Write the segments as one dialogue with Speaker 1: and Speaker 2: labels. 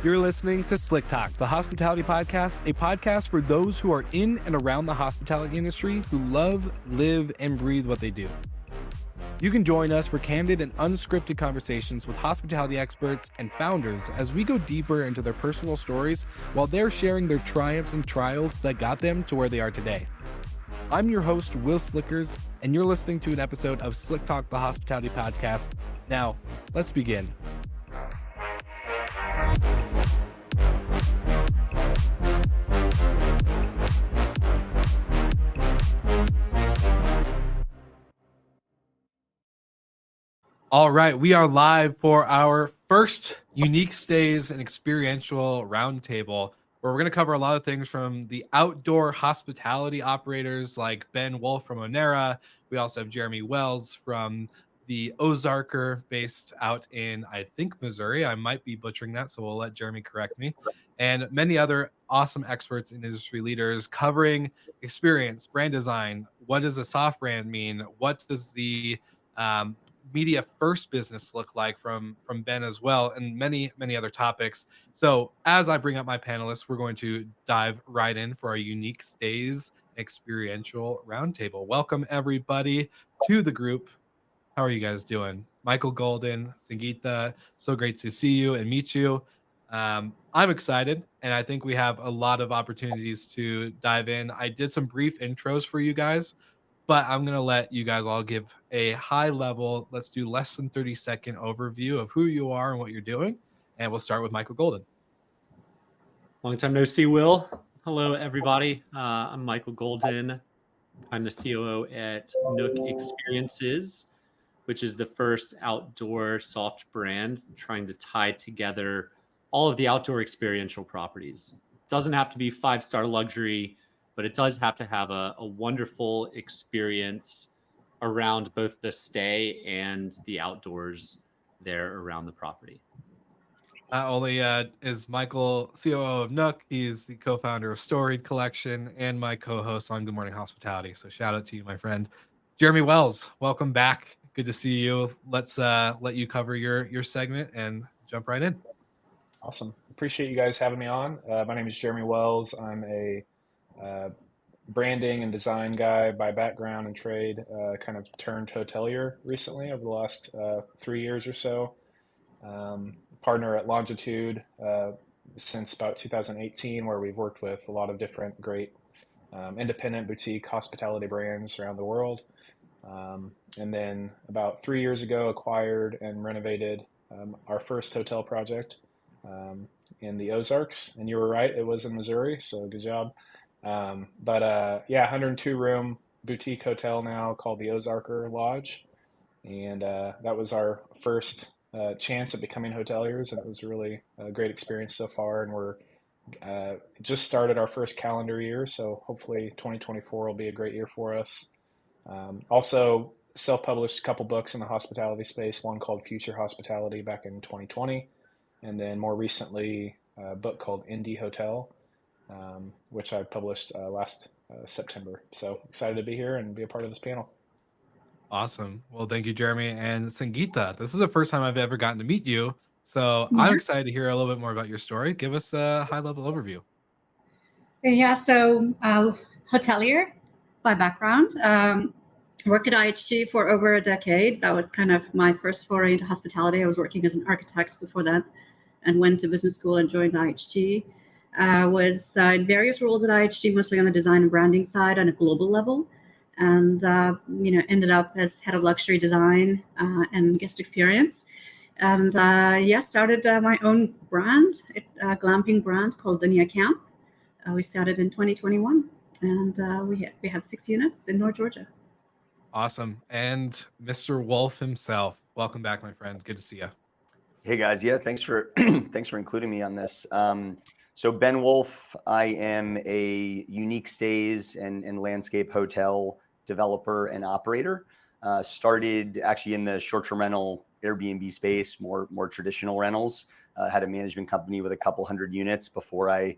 Speaker 1: You're listening to Slick Talk, the hospitality podcast, a podcast for those who are in and around the hospitality industry who love, live, and breathe what they do. You can join us for candid and unscripted conversations with hospitality experts and founders as we go deeper into their personal stories while they're sharing their triumphs and trials that got them to where they are today. I'm your host, Will Slickers, and you're listening to an episode of Slick Talk, the hospitality podcast. Now, let's begin. All right, we are live for our first Unique Stays and Experiential Roundtable, where we're going to cover a lot of things from the outdoor hospitality operators like Ben Wolff from Onera. We also have Jeremy Wells from the Ozarker, based out in, I think, Missouri. I might be butchering that, so we'll let Jeremy correct me. And many other awesome experts and industry leaders covering experience, brand design. What does a soft brand mean? What does the media first business look like from Ben as well, and many other topics. So as I bring up my panelists, we're going to dive right in for our Unique Stays Experiential Roundtable. Welcome everybody to the group. How are you guys doing? Michael, Goldin, Sangeetha, so great to see you and meet you. I'm excited, and I think we have a lot of opportunities to dive in. I did some brief intros for you guys, but I'm going to let you guys all give a high level, let's do less than 30-second overview of who you are and what you're doing. And we'll start with Michael Goldin.
Speaker 2: Long time no see, Will. Hello, everybody. I'm Michael Goldin. I'm the COO at Nook Experiences, which is the first outdoor soft brand trying to tie together all of the outdoor experiential properties. It doesn't have to be five-star luxury, but it does have to have a wonderful experience around both the stay and the outdoors there around the property.
Speaker 1: Not only is Michael COO of Nook, he's the co-founder of Storied Collection and my co-host on Good Morning Hospitality. So shout out to you, my friend. Jeremy Wells, welcome back. Good to see you. Let's let you cover your segment and jump right in.
Speaker 3: Awesome. Appreciate you guys having me on. My name is Jeremy Wells. I'm a branding and design guy by background and trade, kind of turned hotelier recently over the last 3 years or so. Partner at Longitude since about 2018, where we've worked with a lot of different great independent boutique hospitality brands around the world. And then about 3 years ago, acquired and renovated our first hotel project in the Ozarks. And you were right, it was in Missouri, so good job. But 102 room boutique hotel now called the Ozarker Lodge. And that was our first chance at becoming hoteliers, and it was really a great experience so far. And we're just started our first calendar year, so hopefully 2024 will be a great year for us. Also self-published a couple books in the hospitality space, one called Future Hospitality back in 2020, and then more recently a book called Indie Hotel, which I published last September. So excited to be here and be a part of this panel.
Speaker 1: Awesome. Well, thank you, Jeremy. And Sangeetha, this is the first time I've ever gotten to meet you. So I'm excited to hear a little bit more about your story. Give us a high-level overview.
Speaker 4: Yeah, so hotelier by background. Worked at IHG for over a decade. That was kind of my first foray into hospitality. I was working as an architect before that and went to business school and joined IHG. Was in various roles at IHG, mostly on the design and branding side on a global level. And ended up as head of luxury design and guest experience, and started my own brand, a glamping brand called Dunia Camp. We started in 2021, and we have 6 units in North Georgia.
Speaker 1: Awesome. And Mr. Wolfe himself, welcome back, my friend. Good to see you.
Speaker 5: Hey guys, yeah, thanks for including me on this. So Ben Wolff, I am a unique stays and landscape hotel developer and operator. Started actually in the short-term rental Airbnb space, more traditional rentals. Had a management company with a couple hundred units before I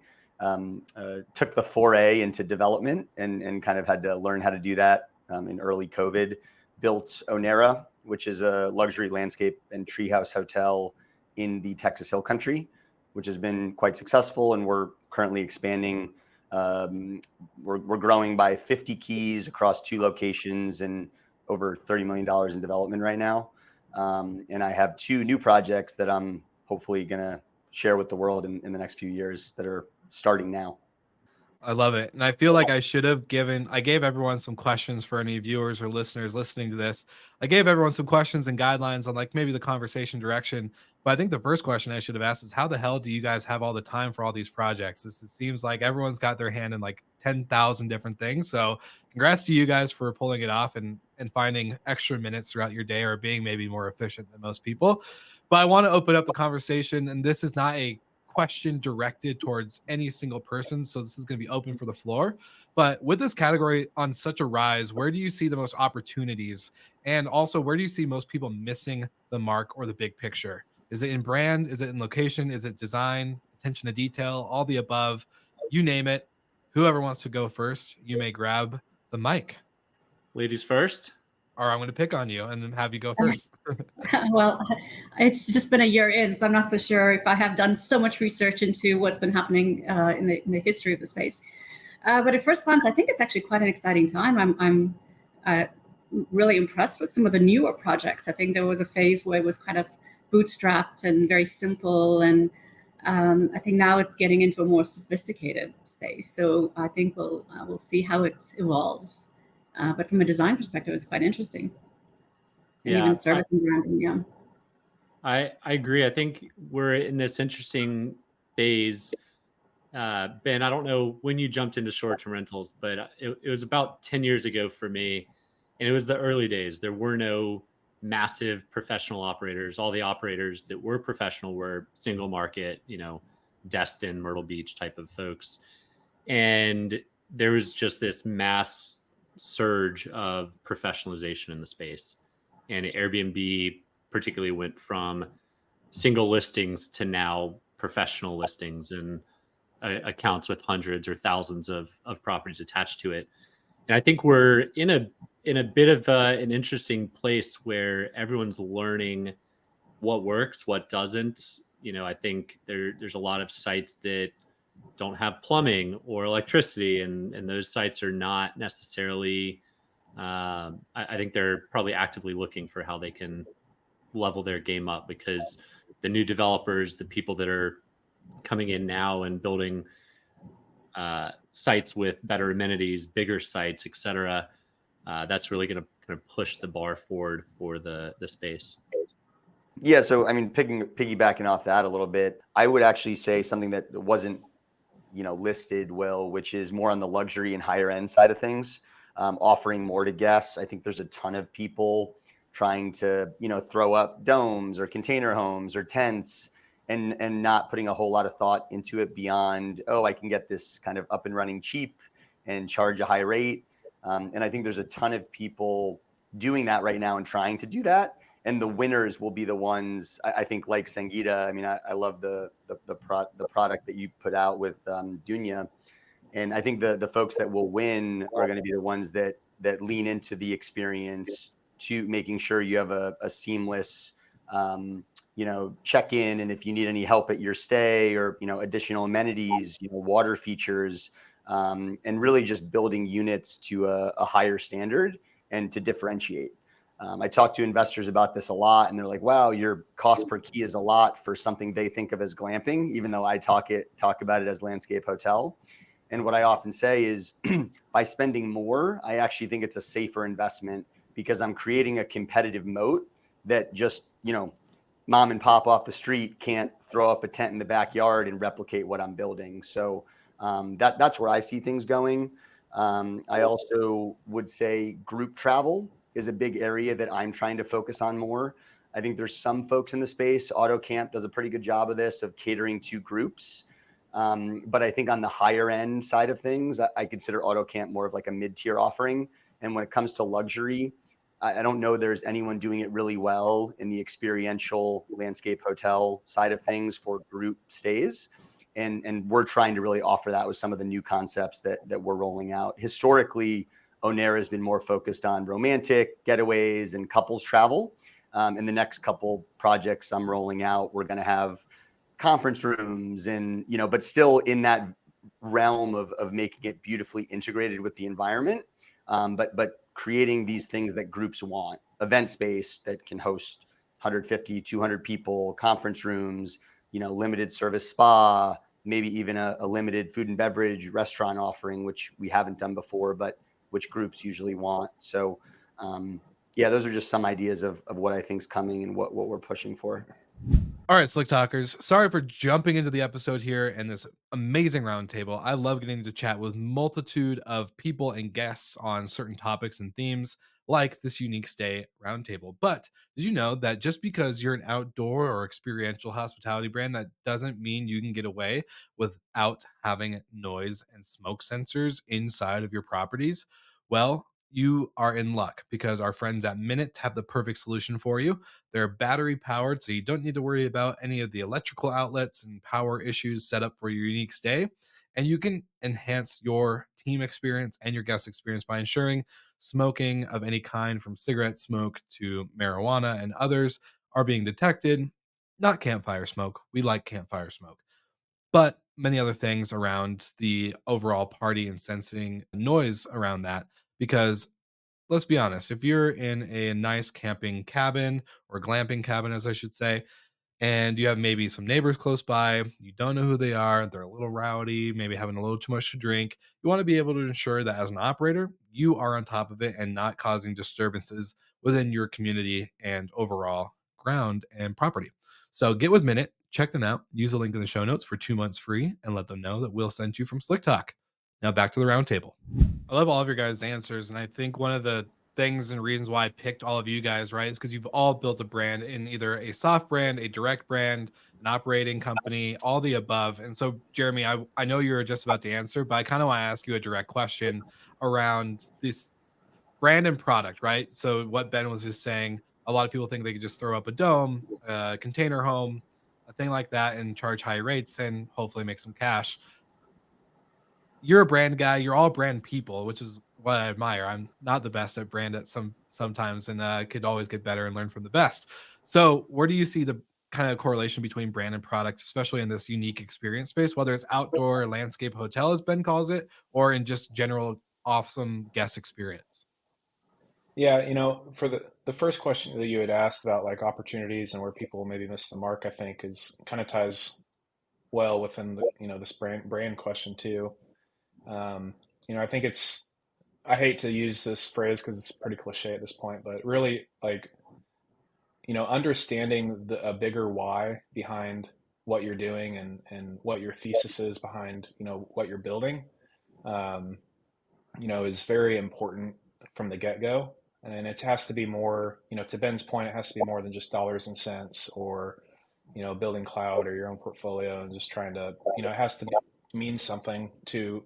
Speaker 5: took the foray into development and kind of had to learn how to do that in early COVID. Built Onera, which is a luxury landscape and treehouse hotel in the Texas Hill Country. which has been quite successful. And we're currently expanding. We're growing by 50 keys across 2 locations and over $30 million in development right now. And I have 2 new projects that I'm hopefully going to share with the world in the next few years that are starting now.
Speaker 1: I love it. And I feel like I gave everyone some questions for any viewers or listeners listening to this. I gave everyone some questions and guidelines on like maybe the conversation direction. But I think the first question I should have asked is, how the hell do you guys have all the time for all these projects? It seems like everyone's got their hand in like 10,000 different things. So congrats to you guys for pulling it off and finding extra minutes throughout your day, or being maybe more efficient than most people. But I want to open up the conversation, and this is not a question directed towards any single person, so this is going to be open for the floor. But with this category on such a rise, where do you see the most opportunities, and also where do you see most people missing the mark or the big picture? Is it in brand? Is it in location? Is it design, attention to detail, all the above? You name it. Whoever wants to go first, you may grab the mic.
Speaker 2: Ladies first.
Speaker 1: Or I'm going to pick on you and have you go first.
Speaker 4: Well, it's just been a year in, so I'm not so sure if I have done so much research into what's been happening in the history of the space. But at first glance, I think it's actually quite an exciting time. I'm really impressed with some of the newer projects. I think there was a phase where it was kind of bootstrapped and very simple, and I think now it's getting into a more sophisticated space. So I think we'll see how it evolves. But from a design perspective, it's quite interesting. And even service and branding, yeah.
Speaker 2: I agree. I think we're in this interesting phase. Ben, I don't know when you jumped into short-term rentals, but it was about 10 years ago for me. And it was the early days. There were no massive professional operators. All the operators that were professional were single market, Destin, Myrtle Beach type of folks. And there was just this mass surge of professionalization in the space. And Airbnb particularly went from single listings to now professional listings and accounts with hundreds or thousands of properties attached to it. And I think we're in a bit of an interesting place where everyone's learning what works, what doesn't. I think there's a lot of sites that don't have plumbing or electricity, and those sites are not necessarily I think they're probably actively looking for how they can level their game up, because the new developers, the people that are coming in now and building sites with better amenities, bigger sites, etc., that's really going to push the bar forward for the space.
Speaker 5: Yeah, so I mean, piggybacking off that a little bit, I would actually say something that wasn't listed, Will, which is more on the luxury and higher end side of things, offering more to guests. I think there's a ton of people trying to throw up domes or container homes or tents, and not putting a whole lot of thought into it beyond, I can get this kind of up and running cheap and charge a high rate. And I think there's a ton of people doing that right now and trying to do that. And the winners will be the ones, I think, like Sangeeta. I mean, I love the product that you put out with Dunia. And I think the folks that will win are going to be the ones that lean into the experience, to making sure you have a seamless, check-in. And if you need any help at your stay, or, additional amenities, water features, and really just building units to a higher standard and to differentiate. I talk to investors about this a lot, and they're like, wow, your cost per key is a lot for something they think of as glamping, even though I talk about it as landscape hotel. And what I often say is, by spending more, I actually think it's a safer investment, because I'm creating a competitive moat that just, mom and pop off the street can't throw up a tent in the backyard and replicate what I'm building. So that's where I see things going. I also would say group travel is a big area that I'm trying to focus on more. I think there's some folks in the space. AutoCamp does a pretty good job of this, of catering to groups. But I think on the higher end side of things, I consider AutoCamp more of like a mid-tier offering. And when it comes to luxury, I don't know there's anyone doing it really well in the experiential landscape hotel side of things for group stays. And we're trying to really offer that with some of the new concepts that we're rolling out. Historically, Onera has been more focused on romantic getaways and couples travel. In the next couple projects I'm rolling out, we're going to have conference rooms and, but still in that realm of making it beautifully integrated with the environment. But creating these things that groups want, event space that can host 150, 200 people, conference rooms, limited service spa, maybe even a limited food and beverage restaurant offering, which we haven't done before, but which groups usually want. So yeah, those are just some ideas of what I think is coming and what we're pushing for.
Speaker 1: All right, Slick Talkers. Sorry for jumping into the episode here and this amazing roundtable. I love getting to chat with multitude of people and guests on certain topics and themes like this unique stay roundtable. But did you know that just because you're an outdoor or experiential hospitality brand, that doesn't mean you can get away without having noise and smoke sensors inside of your properties? Well, you are in luck because our friends at Minute have the perfect solution for you. They're battery powered, so you don't need to worry about any of the electrical outlets and power issues set up for your unique stay. And you can enhance your team experience and your guest experience by ensuring smoking of any kind, from cigarette smoke to marijuana and others, are being detected. Not campfire smoke. We like campfire smoke, but many other things around the overall party and sensing noise around that. Because let's be honest, if you're in a nice camping cabin or glamping cabin, as I should say, and you have maybe some neighbors close by, you don't know who they are, they're a little rowdy, maybe having a little too much to drink, you want to be able to ensure that as an operator, you are on top of it and not causing disturbances within your community and overall ground and property. So get with Minute, check them out, use the link in the show notes for 2 months free, and let them know that we'll send you from Slick Talk. Now back to the roundtable. I love all of your guys' answers, and I think one of the things and reasons why I picked all of you guys, right, is because you've all built a brand in either a soft brand, a direct brand, an operating company, all the above. And so, Jeremy, I know you're just about to answer, but I kind of want to ask you a direct question around this brand and product, right? So, what Ben was just saying, a lot of people think they could just throw up a dome, a container home, a thing like that, and charge high rates and hopefully make some cash. You're a brand guy. You're all brand people, which is what I admire. I'm not the best at brand at sometimes, and could always get better and learn from the best. So, where do you see the kind of correlation between brand and product, especially in this unique experience space, whether it's outdoor, landscape, hotel, as Ben calls it, or in just general awesome guest experience?
Speaker 3: Yeah, for the first question that you had asked about like opportunities and where people maybe miss the mark, I think is kind of ties well within the this brand question too. Um, I think I hate to use this phrase because it's pretty cliche at this point, but really like understanding a bigger why behind what you're doing and what your thesis is behind what you're building, um, is very important from the get-go. And it has to be more, to Ben's point, it has to be more than just dollars and cents or, building cloud or your own portfolio and just trying to, it has to mean something to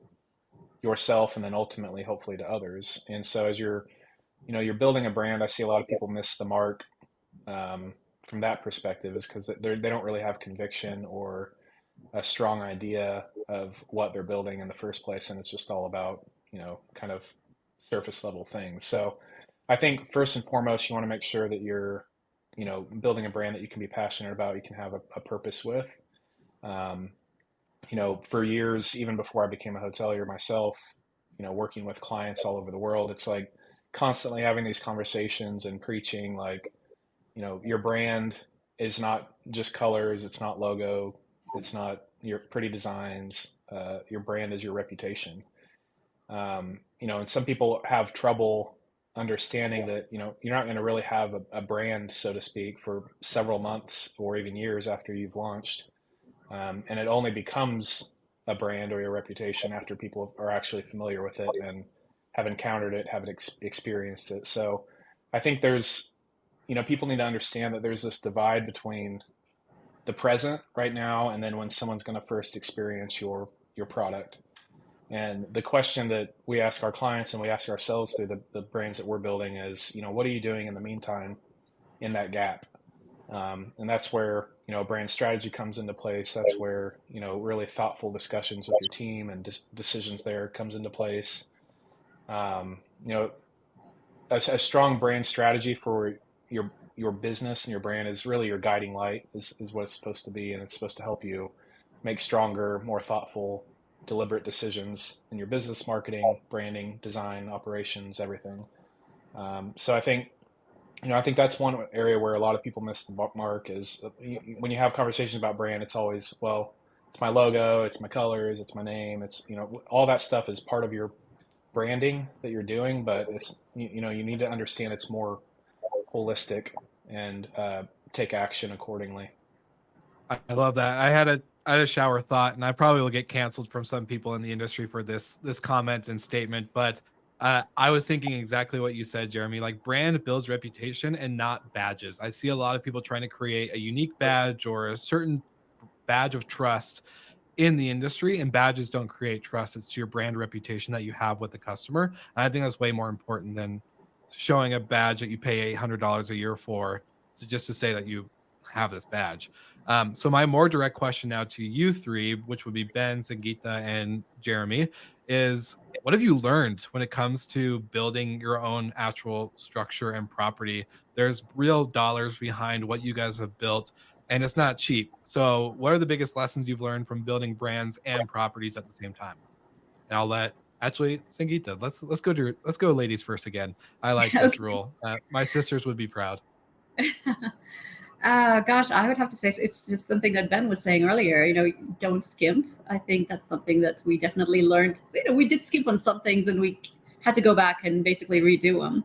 Speaker 3: yourself and then ultimately, hopefully, to others. And so as you're building a brand, I see a lot of people miss the mark from that perspective, is because they don't really have conviction or a strong idea of what they're building in the first place, and it's just all about kind of surface level things. So I think first and foremost, you want to make sure that you're building a brand that you can be passionate about, you can have a purpose with. um, for years, even before I became a hotelier myself, working with clients all over the world, it's like constantly having these conversations and preaching like, your brand is not just colors, it's not logo, it's not your pretty designs. Your brand is your reputation. And some people have trouble understanding that you're not going to really have a brand, so to speak, for several months or even years after you've launched, and it only becomes a brand or your reputation after people are actually familiar with it and have encountered it, have experienced it. So I think people need to understand that there's this divide between the present right now and then when someone's going to first experience your product. And the question that we ask our clients and we ask ourselves through the brands that we're building is, what are you doing in the meantime in that gap? And that's where, a brand strategy comes into place. That's where, really thoughtful discussions with your team and decisions there comes into place. Um, you know, a strong brand strategy for your your business and your brand is really your guiding light, is what it's supposed to be. And it's supposed to help you make stronger, more thoughtful, deliberate decisions in your business, marketing, branding, design, operations, everything. So I think, I think that's one area where a lot of people miss the mark is when you have conversations about brand, it's always, well, it's my logo, it's my colors, it's my name, it's, all that stuff is part of your branding that you're doing, but it's, you need to understand it's more holistic and take action accordingly.
Speaker 1: I love that. I had a shower thought, and I probably will get canceled from some people in the industry for this comment and statement, but I was thinking exactly what you said, Jeremy. Like, brand builds reputation and not badges. I see a lot of people trying to create a unique badge or a certain badge of trust in the industry, and badges don't create trust. It's your brand reputation that you have with the customer. And I think that's way more important than showing a badge that you pay $800 a year for just to say that you have this badge. So my more direct question now to you three, which would be Ben, Sangeeta, and Jeremy, is what have you learned when it comes to building your own actual structure and property? There's real dollars behind what you guys have built, and it's not cheap. So what are the biggest lessons you've learned from building brands and properties at the same time? And I'll let actually Sangeeta, let's go ladies first again. I like this
Speaker 4: Okay.
Speaker 1: rule. My sisters would be proud.
Speaker 4: Gosh, I would have to say it's just something that Ben was saying earlier. Don't skimp. I think that's something that we definitely learned. We did skimp on some things, and we had to go back and basically redo them.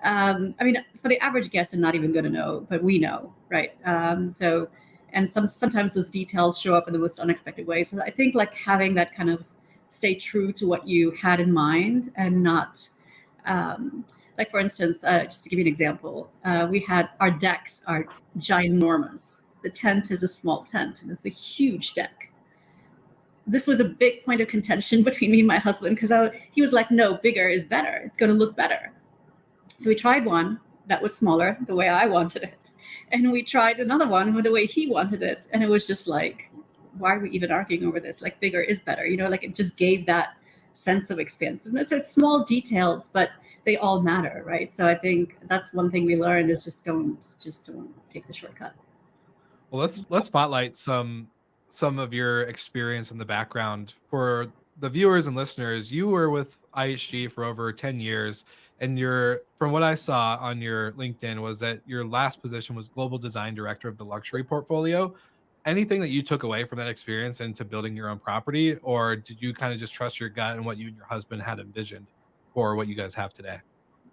Speaker 4: I mean, for the average guest, they're not even going to know, but we know, right? And sometimes those details show up in the most unexpected ways. So I think like having that kind of stay true to what you had in mind and not. Like, for instance, just to give you an example, we had our decks are ginormous. The tent is a small tent, and it's a huge deck. This was a big point of contention between me and my husband because he was like, no, bigger is better. It's going to look better. So we tried one that was smaller, the way I wanted it. And we tried another one with the way he wanted it. And it was just like, why are we even arguing over this? Like, bigger is better. Like, it just gave that sense of expansiveness. It's small details, but they all matter, right? So I think that's one thing we learned is just don't take the shortcut.
Speaker 1: Well, let's spotlight some of your experience in the background for the viewers and listeners. You were with IHG for over 10 years, and from what I saw on your LinkedIn was that your last position was global design director of the luxury portfolio. Anything that you took away from that experience into building your own property, or did you kind of just trust your gut and what you and your husband had envisioned for what you guys have today?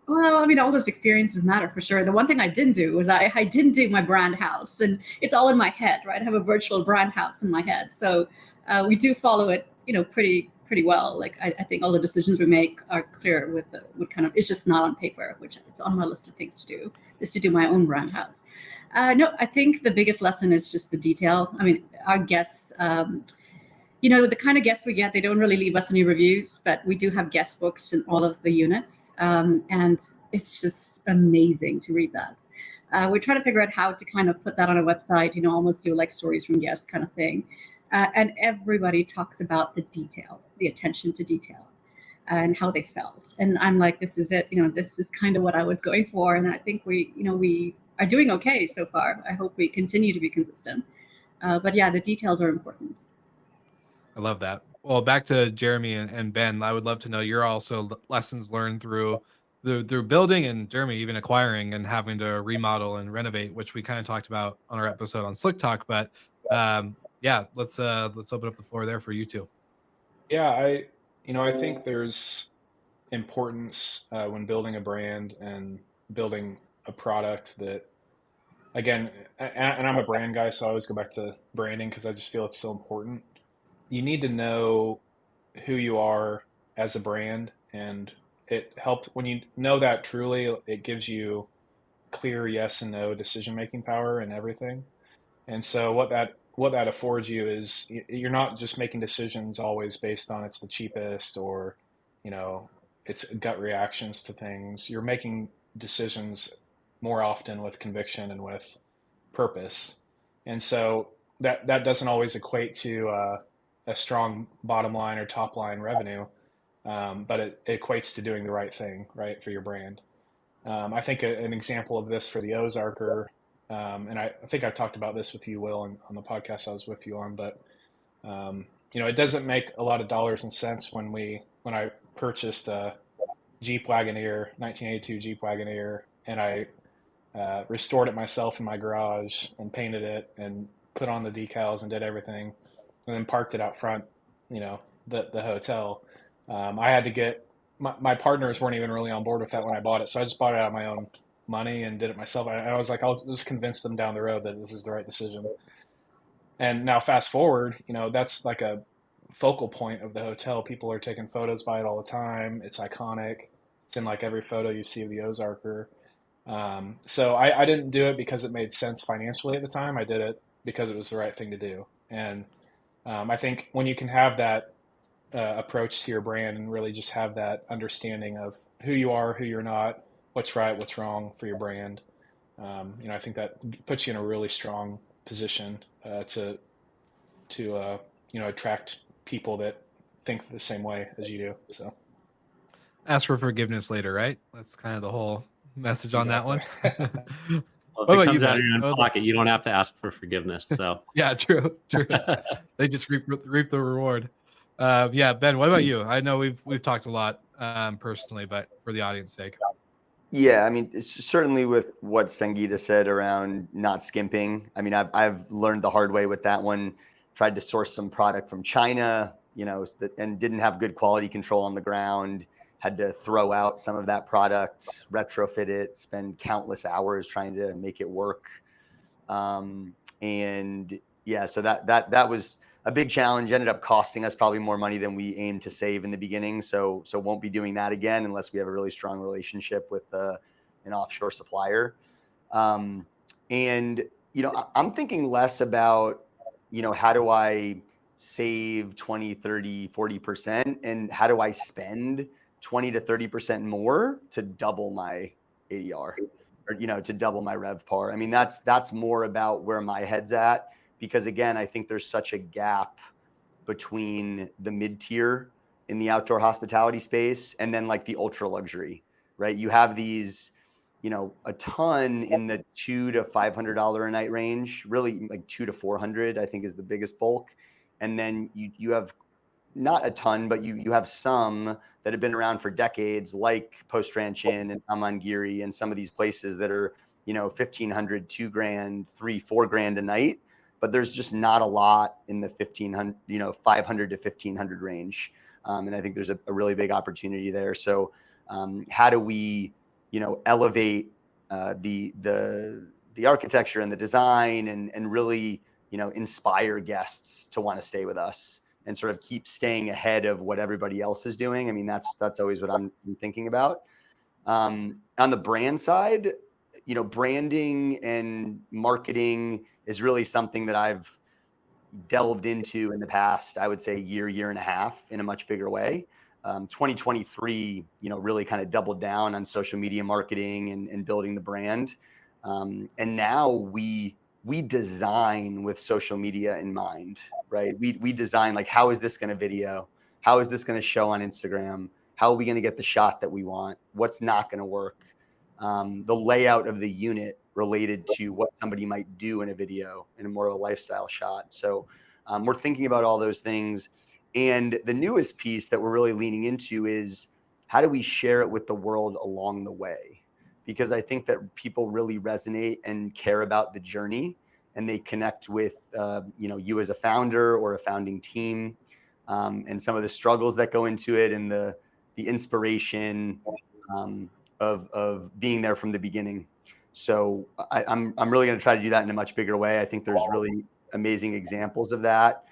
Speaker 4: Well, I mean, all those experiences matter for sure. The one thing I didn't do was I didn't do my brand house, and it's all in my head, right? I have a virtual brand house in my head, so we do follow it, pretty well. Like I think all the decisions we make are clear with kind of. It's just not on paper, which it's on my list of things to do. Is to do my own brand house. No, I think the biggest lesson is just the detail. I mean, our guests. The kind of guests we get, they don't really leave us any reviews, but we do have guest books in all of the units. And it's just amazing to read that. We try to figure out how to kind of put that on a website, almost do like stories from guests kind of thing. And everybody talks about the detail, the attention to detail and how they felt. And I'm like, this is it. This is kind of what I was going for. And I think we are doing okay so far. I hope we continue to be consistent. But yeah, the details are important.
Speaker 1: I love that. Well, back to Jeremy and Ben, I would love to know your also lessons learned through building, and Jeremy even acquiring and having to remodel and renovate, which we kind of talked about on our episode on Slick Talk. But yeah, let's open up the floor there for you two.
Speaker 3: Yeah, I think there's importance when building a brand and building a product that, again, and I'm a brand guy, so I always go back to branding because I just feel it's so important. You need to know who you are as a brand, and it helps when you know that truly. It gives you clear yes and no decision making power and everything. And so what that affords you is you're not just making decisions always based on it's the cheapest or it's gut reactions to things. You're making decisions more often with conviction and with purpose. And so that doesn't always equate to a strong bottom line or top line revenue, but it equates to doing the right thing, right, for your brand. I think an example of this for the Ozarker, and I think I've talked about this with you, Will, on the podcast I was with you on, but it doesn't make a lot of dollars and cents when I purchased a Jeep Wagoneer, 1982 Jeep Wagoneer, and I restored it myself in my garage and painted it and put on the decals and did everything, and then parked it out front, the hotel. I had to get my partners weren't even really on board with that when I bought it, so I just bought it out of my own money and did it myself. I was like, I'll just convince them down the road that this is the right decision. And now fast forward, that's like a focal point of the hotel. People are taking photos by it all the time. It's iconic. It's in like every photo you see of the Ozarker. So I didn't do it because it made sense financially at the time. I did it because it was the right thing to do. And I think when you can have that approach to your brand and really just have that understanding of who you are, who you're not, what's right, what's wrong for your brand, I think that puts you in a really strong position to attract people that think the same way as you do. So
Speaker 1: Ask for forgiveness later, right? That's kind of the whole message on that one.
Speaker 2: Well,
Speaker 1: What
Speaker 2: if
Speaker 1: about
Speaker 2: it comes
Speaker 1: you,
Speaker 2: out of
Speaker 1: Ben?
Speaker 2: your own pocket, you don't have to ask for forgiveness. So
Speaker 1: Yeah, true. They just reap the reward. Yeah, Ben, what about you? I know we've talked a lot personally, but for the audience sake.
Speaker 5: Yeah, I mean, certainly with what Sangeeta said around not skimping. I mean, I've learned the hard way with that one. Tried to source some product from China, and didn't have good quality control on the ground. Had to throw out some of that product, retrofit it, spend countless hours trying to make it work. And yeah, so that was a big challenge. Ended up costing us probably more money than we aimed to save in the beginning. So won't be doing that again unless we have a really strong relationship with an offshore supplier. And I'm thinking less about how do I save 20, 30, 40%, and how do I spend 20 to 30% more to double my ADR, or to double my RevPAR. I mean, that's more about where my head's at, because again, I think there's such a gap between the mid-tier in the outdoor hospitality space and then like the ultra luxury, right? You have these, a ton in the $200 to $500 a night range, really like $200 to $400, I think is the biggest bulk. And then you have not a ton, but you have some that have been around for decades, like Post Ranch Inn and Amangiri and some of these places that are, $1,500, $2,000, $3,000, $4,000 a night. But there's just not a lot in the 1,500, 500 to 1,500 range. And I think there's a really big opportunity there. So how do we, elevate the architecture and the design and really, inspire guests to want to stay with us and sort of keep staying ahead of what everybody else is doing. I mean, that's always what I'm thinking about. On the brand side, branding and marketing is really something that I've delved into in the past, I would say year and a half in a much bigger way. 2023, really kind of doubled down on social media marketing and building the brand. And now we design with social media in mind, right? We design like, how is this going to video? How is this going to show on Instagram? How are we going to get the shot that we want? What's not going to work? The layout of the unit related to what somebody might do in a video in a more of a lifestyle shot. So we're thinking about all those things. And the newest piece that we're really leaning into is how do we share it with the world along the way? Because I think that people really resonate and care about the journey, and they connect with you as a founder or a founding team, and some of the struggles that go into it, and the inspiration of being there from the beginning. So I'm really going to try to do that in a much bigger way. I think there's really amazing examples of that.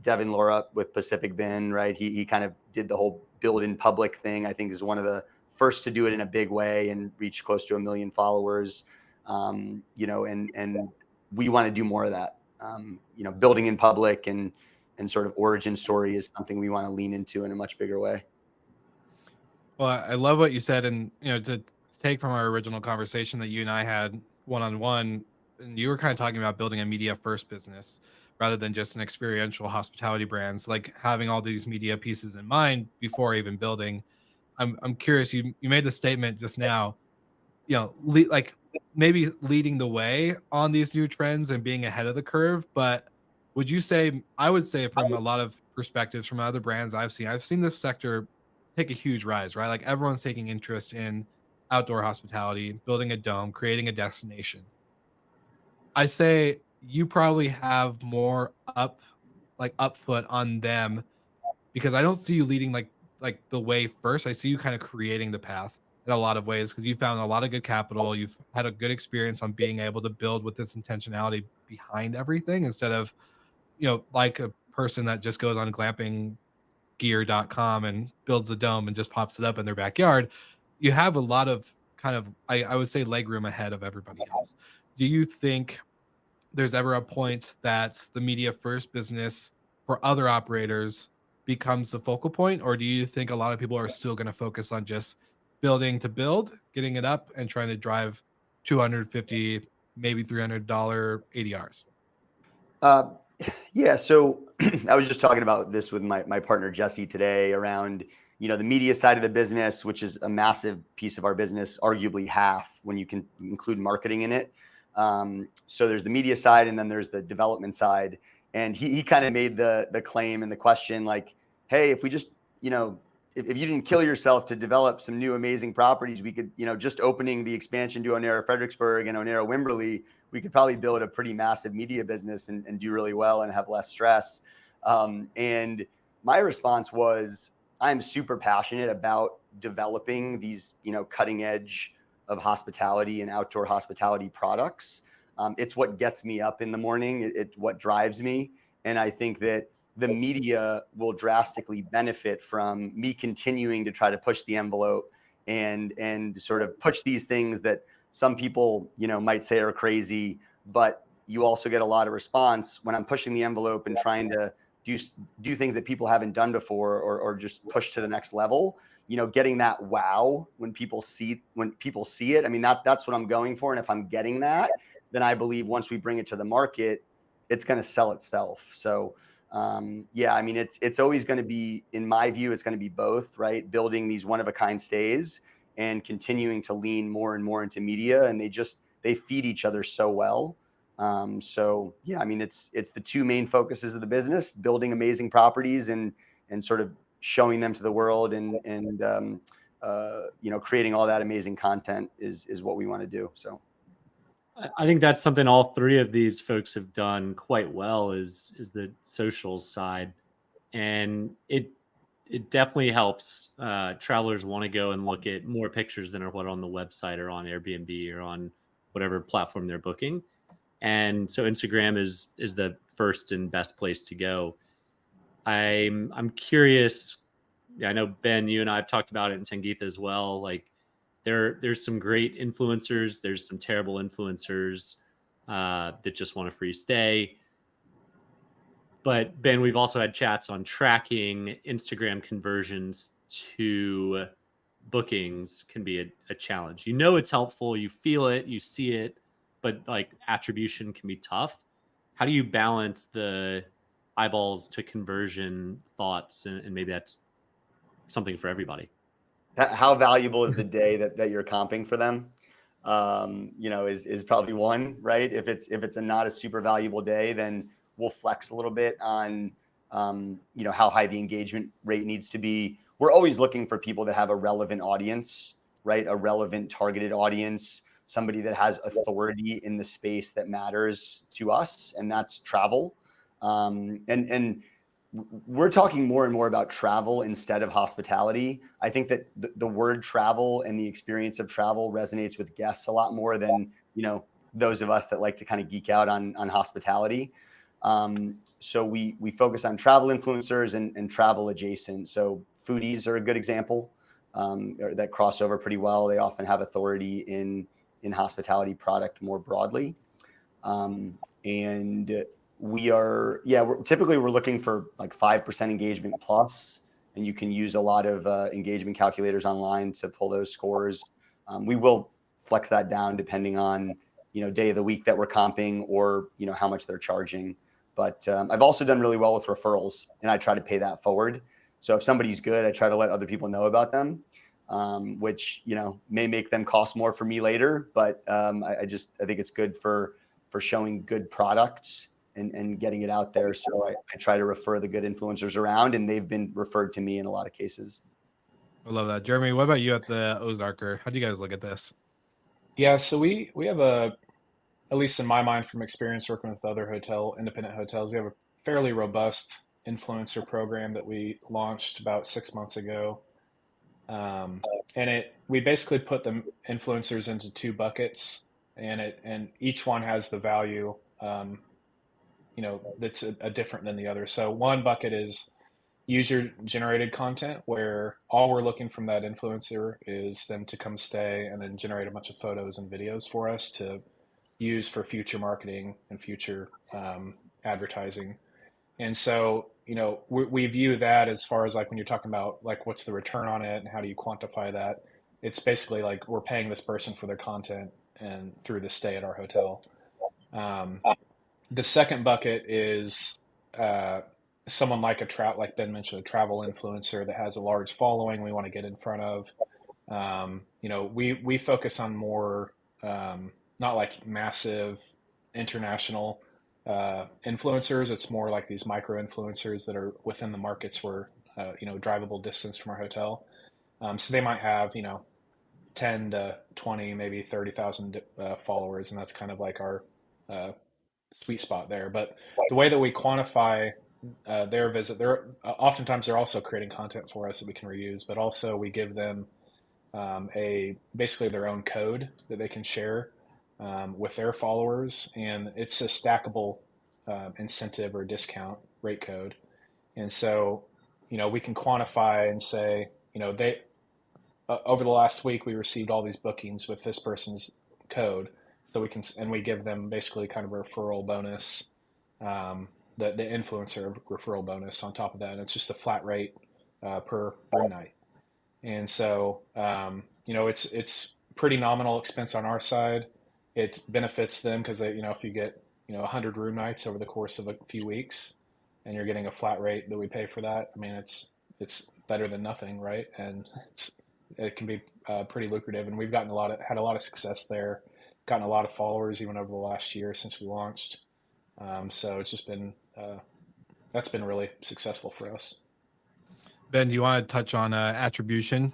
Speaker 5: Devin Laura with Pacific Bin, right? He kind of did the whole build in public thing. I think is one of the first to do it in a big way and reach close to 1 million followers. And we want to do more of that. Building in public and sort of origin story is something we want to lean into in a much bigger way.
Speaker 1: Well, I love what you said, and to take from our original conversation that you and I had one-on-one, and you were kind of talking about building a media first business rather than just an experiential hospitality brand. So like having all these media pieces in mind before even building. I'm curious, you made the statement just now, like maybe leading the way on these new trends and being ahead of the curve. But would you say, I would say from a lot of perspectives from other brands I've seen this sector take a huge rise, right? Like everyone's taking interest in outdoor hospitality, building a dome, creating a destination. I say you probably have more up foot on them, because I don't see you leading like the way first. I see you kind of creating the path in a lot of ways, because you found a lot of good capital. You've had a good experience on being able to build with this intentionality behind everything, instead of, like a person that just goes on glampinggear.com and builds a dome and just pops it up in their backyard. You have a lot of kind of, I would say, legroom ahead of everybody else. Do you think there's ever a point that the media first business for other operators becomes the focal point, or do you think a lot of people are still going to focus on just building to build, getting it up, and trying to drive 250, maybe $300 ADRs?
Speaker 5: Yeah, so I was just talking about this with my partner Jesse today around, the media side of the business, which is a massive piece of our business, arguably half when you can include marketing in it. So there's the media side, and then there's the development side. And he kind of made the claim and the question, like, hey, if we just, if you didn't kill yourself to develop some new amazing properties, we could, just opening the expansion to Onera Fredericksburg and Onera Wimberley, we could probably build a pretty massive media business and do really well and have less stress. And my response was, I'm super passionate about developing these, cutting edge of hospitality and outdoor hospitality products. It's what gets me up in the morning. It's what drives me. And I think that the media will drastically benefit from me continuing to try to push the envelope and sort of push these things that some people, might say are crazy, but you also get a lot of response when I'm pushing the envelope and trying to do things that people haven't done before, or just push to the next level. Getting that wow when people see it. I mean, that's what I'm going for. And if I'm getting that, then I believe once we bring it to the market, it's going to sell itself. So yeah, I mean, it's always going to be, in my view, it's going to be both, right? Building these one of a kind stays and continuing to lean more and more into media, and they feed each other so well. So yeah, I mean, it's the two main focuses of the business: building amazing properties and sort of showing them to the world, and creating all that amazing content is what we want to do. So
Speaker 2: I think that's something all three of these folks have done quite well, is the socials side, and it definitely helps travelers want to go and look at more pictures than are what on the website or on Airbnb or on whatever platform they're booking. And so Instagram is the first and best place to go. I'm curious. I know, Ben, you and I have talked about it in Sangeetha as well. Like there's some great influencers. There's some terrible influencers that just want a free stay. But Ben, we've also had chats on tracking Instagram conversions to bookings can be a challenge. It's helpful, you feel it, you see it, but like attribution can be tough. How do you balance the eyeballs to conversion thoughts? And maybe that's something for everybody.
Speaker 5: how valuable is the day that you're comping for them? Is probably one, right? If it's not a super valuable day, then we'll flex a little bit on, how high the engagement rate needs to be. We're always looking for people that have a relevant audience, right? A relevant targeted audience, somebody that has authority in the space that matters to us, and that's travel. And we're talking more and more about travel instead of hospitality. I think that the word travel and the experience of travel resonates with guests a lot more than, those of us that like to kind of geek out on hospitality. So we focus on travel influencers and travel adjacent. So foodies are a good example that cross over pretty well. They often have authority in hospitality product more broadly. And we're looking for like 5% engagement plus, and you can use a lot of engagement calculators online to pull those scores. We will flex that down depending on, day of the week that we're comping, or, how much they're charging. But I've also done really well with referrals, and I try to pay that forward. So if somebody's good, I try to let other people know about them. which, may make them cost more for me later. But I think it's good for showing good products and getting it out there. So I try to refer the good influencers around, and they've been referred to me in a lot of cases.
Speaker 1: I love that. Jeremy, what about you at the Ozarker? How do you guys look at this?
Speaker 3: Yeah, so we have at least in my mind from experience working with other independent hotels, we have a fairly robust influencer program that we launched about 6 months ago. And we basically put the influencers into two buckets, and each one has the value, that's a different than the other. So one bucket is user generated content, where all we're looking from that influencer is them to come stay and then generate a bunch of photos and videos for us to use for future marketing and future advertising. And so, we view that as far as like when you're talking about like what's the return on it and how do you quantify that? It's basically like we're paying this person for their content and through the stay at our hotel. The second bucket is someone like like Ben mentioned, a travel influencer that has a large following we want to get in front of. We focus on more not like massive international influencers. It's more like these micro influencers that are within the markets where drivable distance from our hotel. So they might have 10 to 20, maybe 30,000 followers, and that's kind of like our sweet spot there. But the way that we quantify their visit, oftentimes they're also creating content for us that we can reuse, but also we give them basically their own code that they can share with their followers, and it's a stackable incentive or discount rate code. And so, we can quantify and say, they over the last week we received all these bookings with this person's code, so we give them basically kind of a referral bonus, the influencer referral bonus on top of that. And it's just a flat rate per room night. And so, it's pretty nominal expense on our side. It benefits them because if you get 100 room nights over the course of a few weeks, and you're getting a flat rate that we pay for that, I mean it's better than nothing, right? And it can be pretty lucrative, and we've had a lot of success there, gotten a lot of followers even over the last year since we launched. So it's just been that's been really successful for us.
Speaker 1: Ben, do you want to touch on attribution?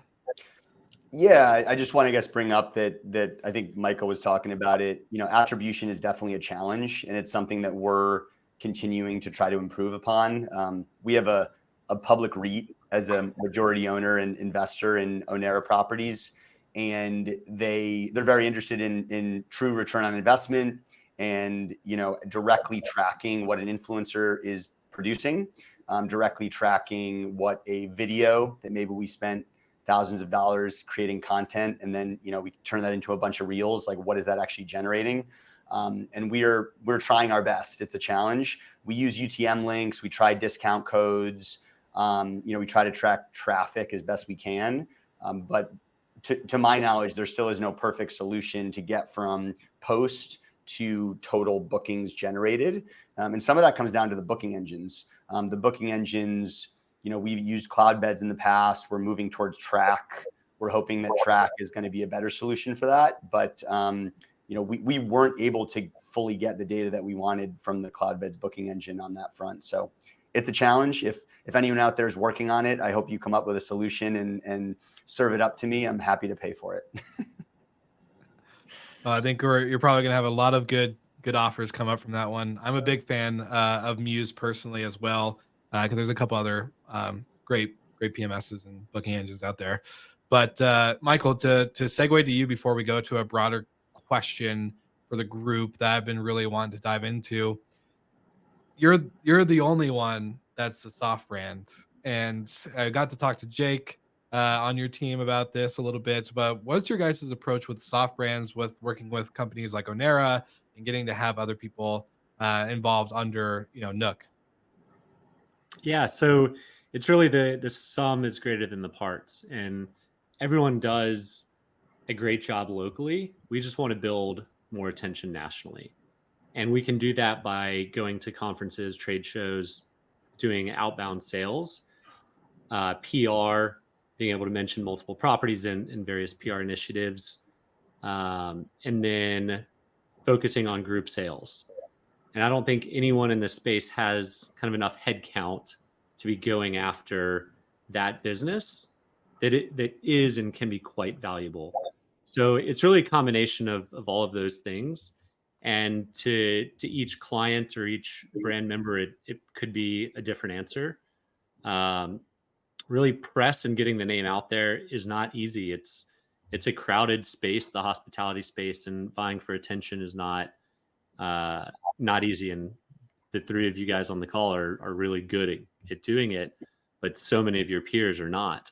Speaker 5: Yeah, I just want to bring up that I think Michael was talking about it. Attribution is definitely a challenge, and it's something that we're continuing to try to improve upon. We have a public REIT as a majority owner and investor in Onera properties, and they're very interested in true return on investment and directly tracking what an influencer is producing, directly tracking what a video that maybe we spent thousands of dollars creating content, and then we turn that into a bunch of reels. Like, what is that actually generating? And we're trying our best. It's a challenge. We use UTM links. We try discount codes. We try to track traffic as best we can. But to my knowledge, there still is no perfect solution to get from post to total bookings generated. And some of that comes down to the booking engines. The booking engines, we've used cloud beds in the past. We're moving towards track. We're hoping that track is going to be a better solution for that. But, we weren't able to fully get the data that we wanted from the cloud beds booking engine on that front. So it's a challenge. If anyone out there is working on it, I hope you come up with a solution and serve it up to me. I'm happy to pay for it.
Speaker 1: I think you're probably going to have a lot of good offers come up from that one. I'm a big fan of Muse personally as well, because there's a couple other great PMSs and booking engines out there. But Michael, to segue to you before we go to a broader question for the group that I've been really wanting to dive into, you're the only one that's a soft brand, and I got to talk to Jake on your team about this a little bit. But what's your guys' approach with soft brands, with working with companies like Onera and getting to have other people involved under Nook?
Speaker 2: Yeah, so it's really the sum is greater than the parts, and everyone does a great job locally. We just want to build more attention nationally, and we can do that by going to conferences, trade shows, doing outbound sales, PR, being able to mention multiple properties in various PR initiatives, and then focusing on group sales. And I don't think anyone in this space has kind of enough headcount to be going after that business that is and can be quite valuable. So it's really a combination of all of those things. And to each client or each brand member, it could be a different answer. Really, press and getting the name out there is not easy. It's a crowded space, the hospitality space, and vying for attention is not easy. And the three of you guys on the call are really good at doing it, but so many of your peers are not.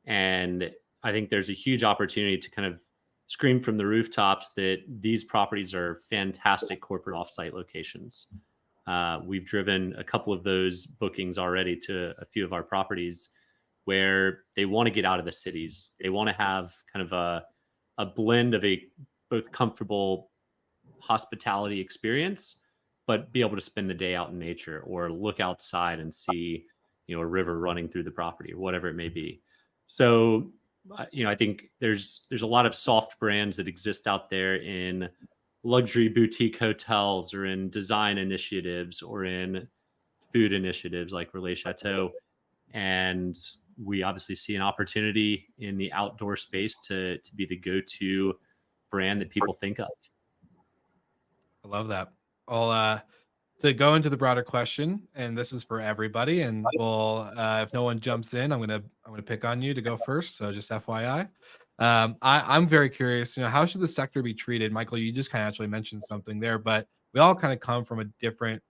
Speaker 2: And I think there's a huge opportunity to kind of scream from the rooftops that these properties are fantastic corporate offsite locations. We've driven a couple of those bookings already to a few of our properties where they want to get out of the cities. They want to have kind of a blend of a both comfortable hospitality experience, but be able to spend the day out in nature or look outside and see, a river running through the property or whatever it may be. So, I think there's a lot of soft brands that exist out there in luxury boutique hotels or in design initiatives or in food initiatives like Relais Chateau. And we obviously see an opportunity in the outdoor space to be the go-to brand that people think of.
Speaker 1: I love that. I'll to go into the broader question, and this is for everybody. And we'll, if no one jumps in, I'm gonna pick on you to go first. So just FYI, I'm very curious. How should the sector be treated? Michael, you just kind of actually mentioned something there, but we all kind of come from a different,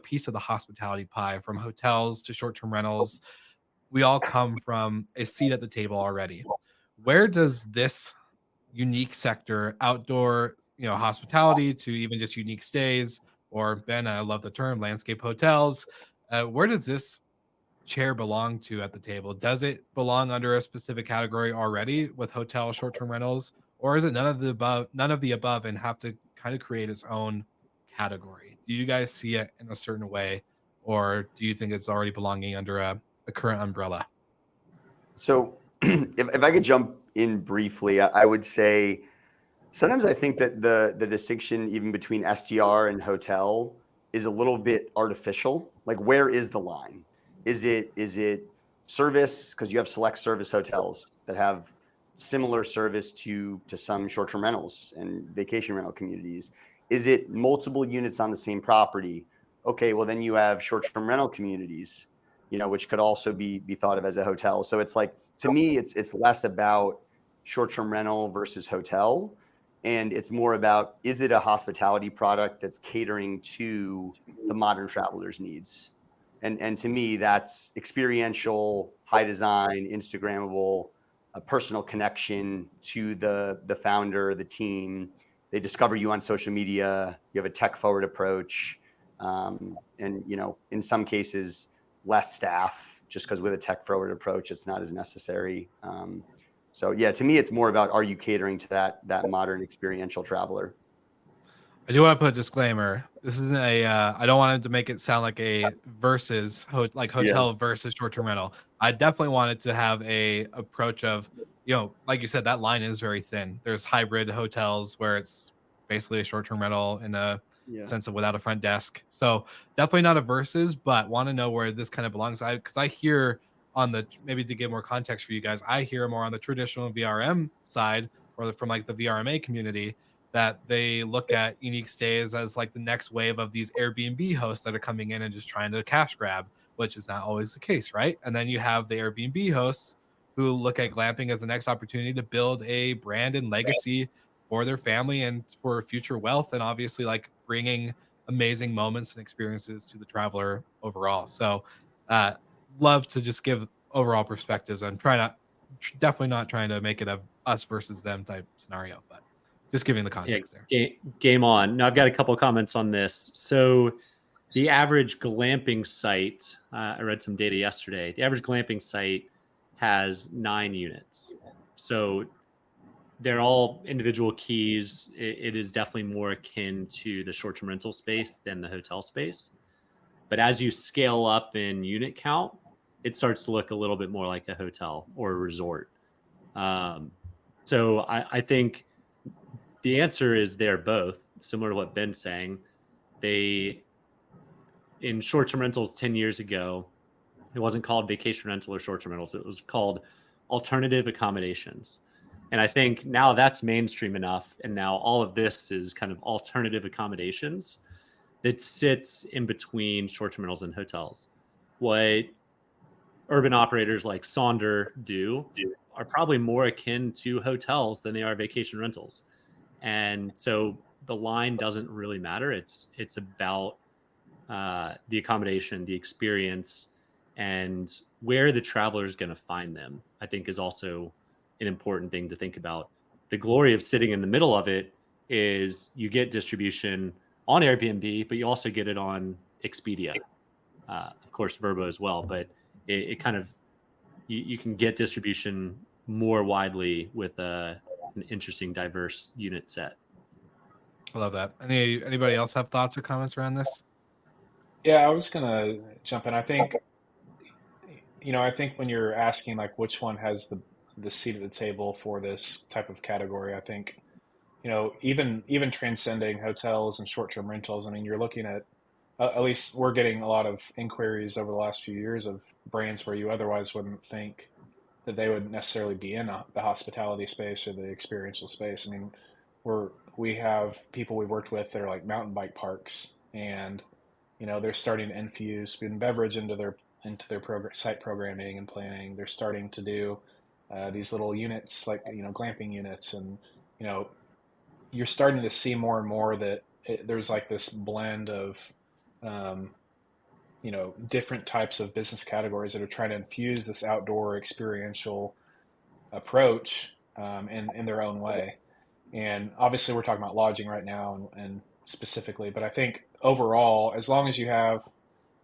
Speaker 1: piece of the hospitality pie, from hotels to short-term rentals. We all come from a seat at the table already. Where does this unique sector, outdoor, hospitality, to even just unique stays, or Ben, I love the term landscape hotels. Where does this chair belong to at the table? Does it belong under a specific category already with hotel short-term rentals, or is it none of the above, and have to kind of create its own category? Do you guys see it in a certain way, or do you think it's already belonging under a current umbrella?
Speaker 5: So if I could jump in briefly, I would say sometimes I think that the distinction even between STR and hotel is a little bit artificial. Like, where is the line? Is it service? Because you have select service hotels that have similar service to some short-term rentals and vacation rental communities. Is it multiple units on the same property? Okay, well then you have short-term rental communities, which could also be thought of as a hotel. So it's like, to me, it's less about short-term rental versus hotel, and it's more about, is it a hospitality product that's catering to the modern traveler's needs? And to me, that's experiential, high design, Instagrammable, a personal connection to the founder, the team. They discover you on social media. You have a tech forward approach, and in some cases, less staff, just because with a tech forward approach, it's not as necessary. So yeah, to me, it's more about, are you catering to that modern experiential traveler?
Speaker 1: I do want to put a disclaimer. This isn't I don't want it to make it sound like a versus hotel versus short-term rental. I definitely wanted to have a approach of, like you said, that line is very thin. There's hybrid hotels where it's basically a short-term rental in a sense of without a front desk. So definitely not a versus, but want to know where this kind of belongs. Because I hear maybe to give more context for you guys, I hear more on the traditional VRM side, or from like the VRMA community, that they look at unique stays as like the next wave of these Airbnb hosts that are coming in and just trying to cash grab, which is not always the case, right? And then you have the Airbnb hosts who look at glamping as the next opportunity to build a brand and legacy for their family and for future wealth, and obviously like bringing amazing moments and experiences to the traveler overall. So love to just give overall perspectives. I'm definitely not trying to make it a us versus them type scenario, but just giving the context there.
Speaker 2: Game on. Now I've got a couple of comments on this. So the average glamping site, I read some data yesterday. The average glamping site has 9 units. So they're all individual keys. It is definitely more akin to the short-term rental space than the hotel space. But as you scale up in unit count, it starts to look a little bit more like a hotel or a resort. So I think the answer is they're both, similar to what Ben's saying. In short-term rentals 10 years ago, it wasn't called vacation rental or short-term rentals. It was called alternative accommodations. And I think now that's mainstream enough. And now all of this is kind of alternative accommodations that sits in between short-term rentals and hotels. What urban operators like Sonder do are probably more akin to hotels than they are vacation rentals. And so the line doesn't really matter. It's about the accommodation, the experience, and where the traveler is going to find them, I think is also an important thing to think about. The glory of sitting in the middle of it is you get distribution on Airbnb, but you also get it on Expedia. Of course, Vrbo as well, but it kind of, you can get distribution more widely with an interesting, diverse unit set.
Speaker 1: I love that. Anybody else have thoughts or comments around this?
Speaker 3: Yeah, I was gonna jump in. I think, I think when you're asking like which one has the seat at the table for this type of category, I think, even transcending hotels and short-term rentals, I mean, you're looking at least we're getting a lot of inquiries over the last few years of brands where you otherwise wouldn't think that they would necessarily be in the hospitality space or the experiential space. I mean, we have people we've worked with that are like mountain bike parks, and they're starting to infuse food and beverage into their site programming and planning. They're starting to do these little units like glamping units, and you know you're starting to see more and more that there's like this blend of um, different types of business categories that are trying to infuse this outdoor experiential approach in their own way. And obviously, we're talking about lodging right now and specifically, but I think overall, as long as you have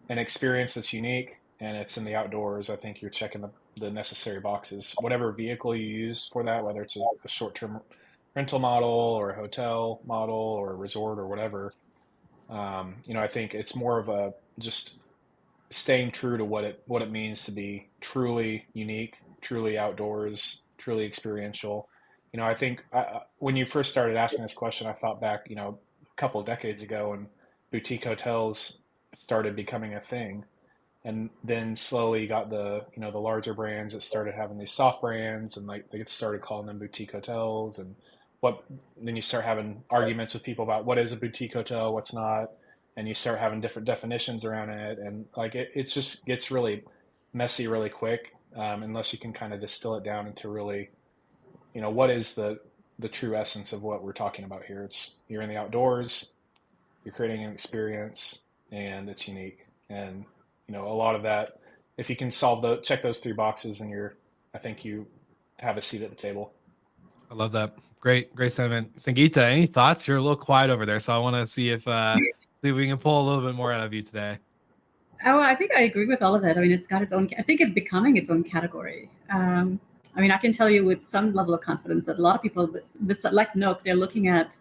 Speaker 3: an experience that's unique and it's in the outdoors, I think you're checking the necessary boxes. Whatever vehicle you use for that, whether it's a short-term rental model or a hotel model or a resort or whatever, I think it's more of a just staying true to what it means to be truly unique, truly outdoors, truly experiential. I think when you first started asking this question, I thought back, a couple of decades ago when boutique hotels started becoming a thing, and then slowly you got the larger brands that started having these soft brands, and like they started calling them boutique hotels, and what then you start having arguments with people about what is a boutique hotel, what's not, and you start having different definitions around it, and like it just gets really messy really quick, unless you can kind of distill it down into really, what is the true essence of what we're talking about here. It's you're in the outdoors, you're creating an experience, and it's unique. And a lot of that, if you can check those three boxes, and I think you have a seat at the table.
Speaker 1: I love that. Great sentiment. Sangeeta, any thoughts? You're a little quiet over there, so I want to see if we can pull a little bit more out of you today.
Speaker 4: Oh, I think I agree with all of that. I mean, it's got its own. I think it's becoming its own category. I mean, I can tell you with some level of confidence that a lot of people, like Nook, they're looking at,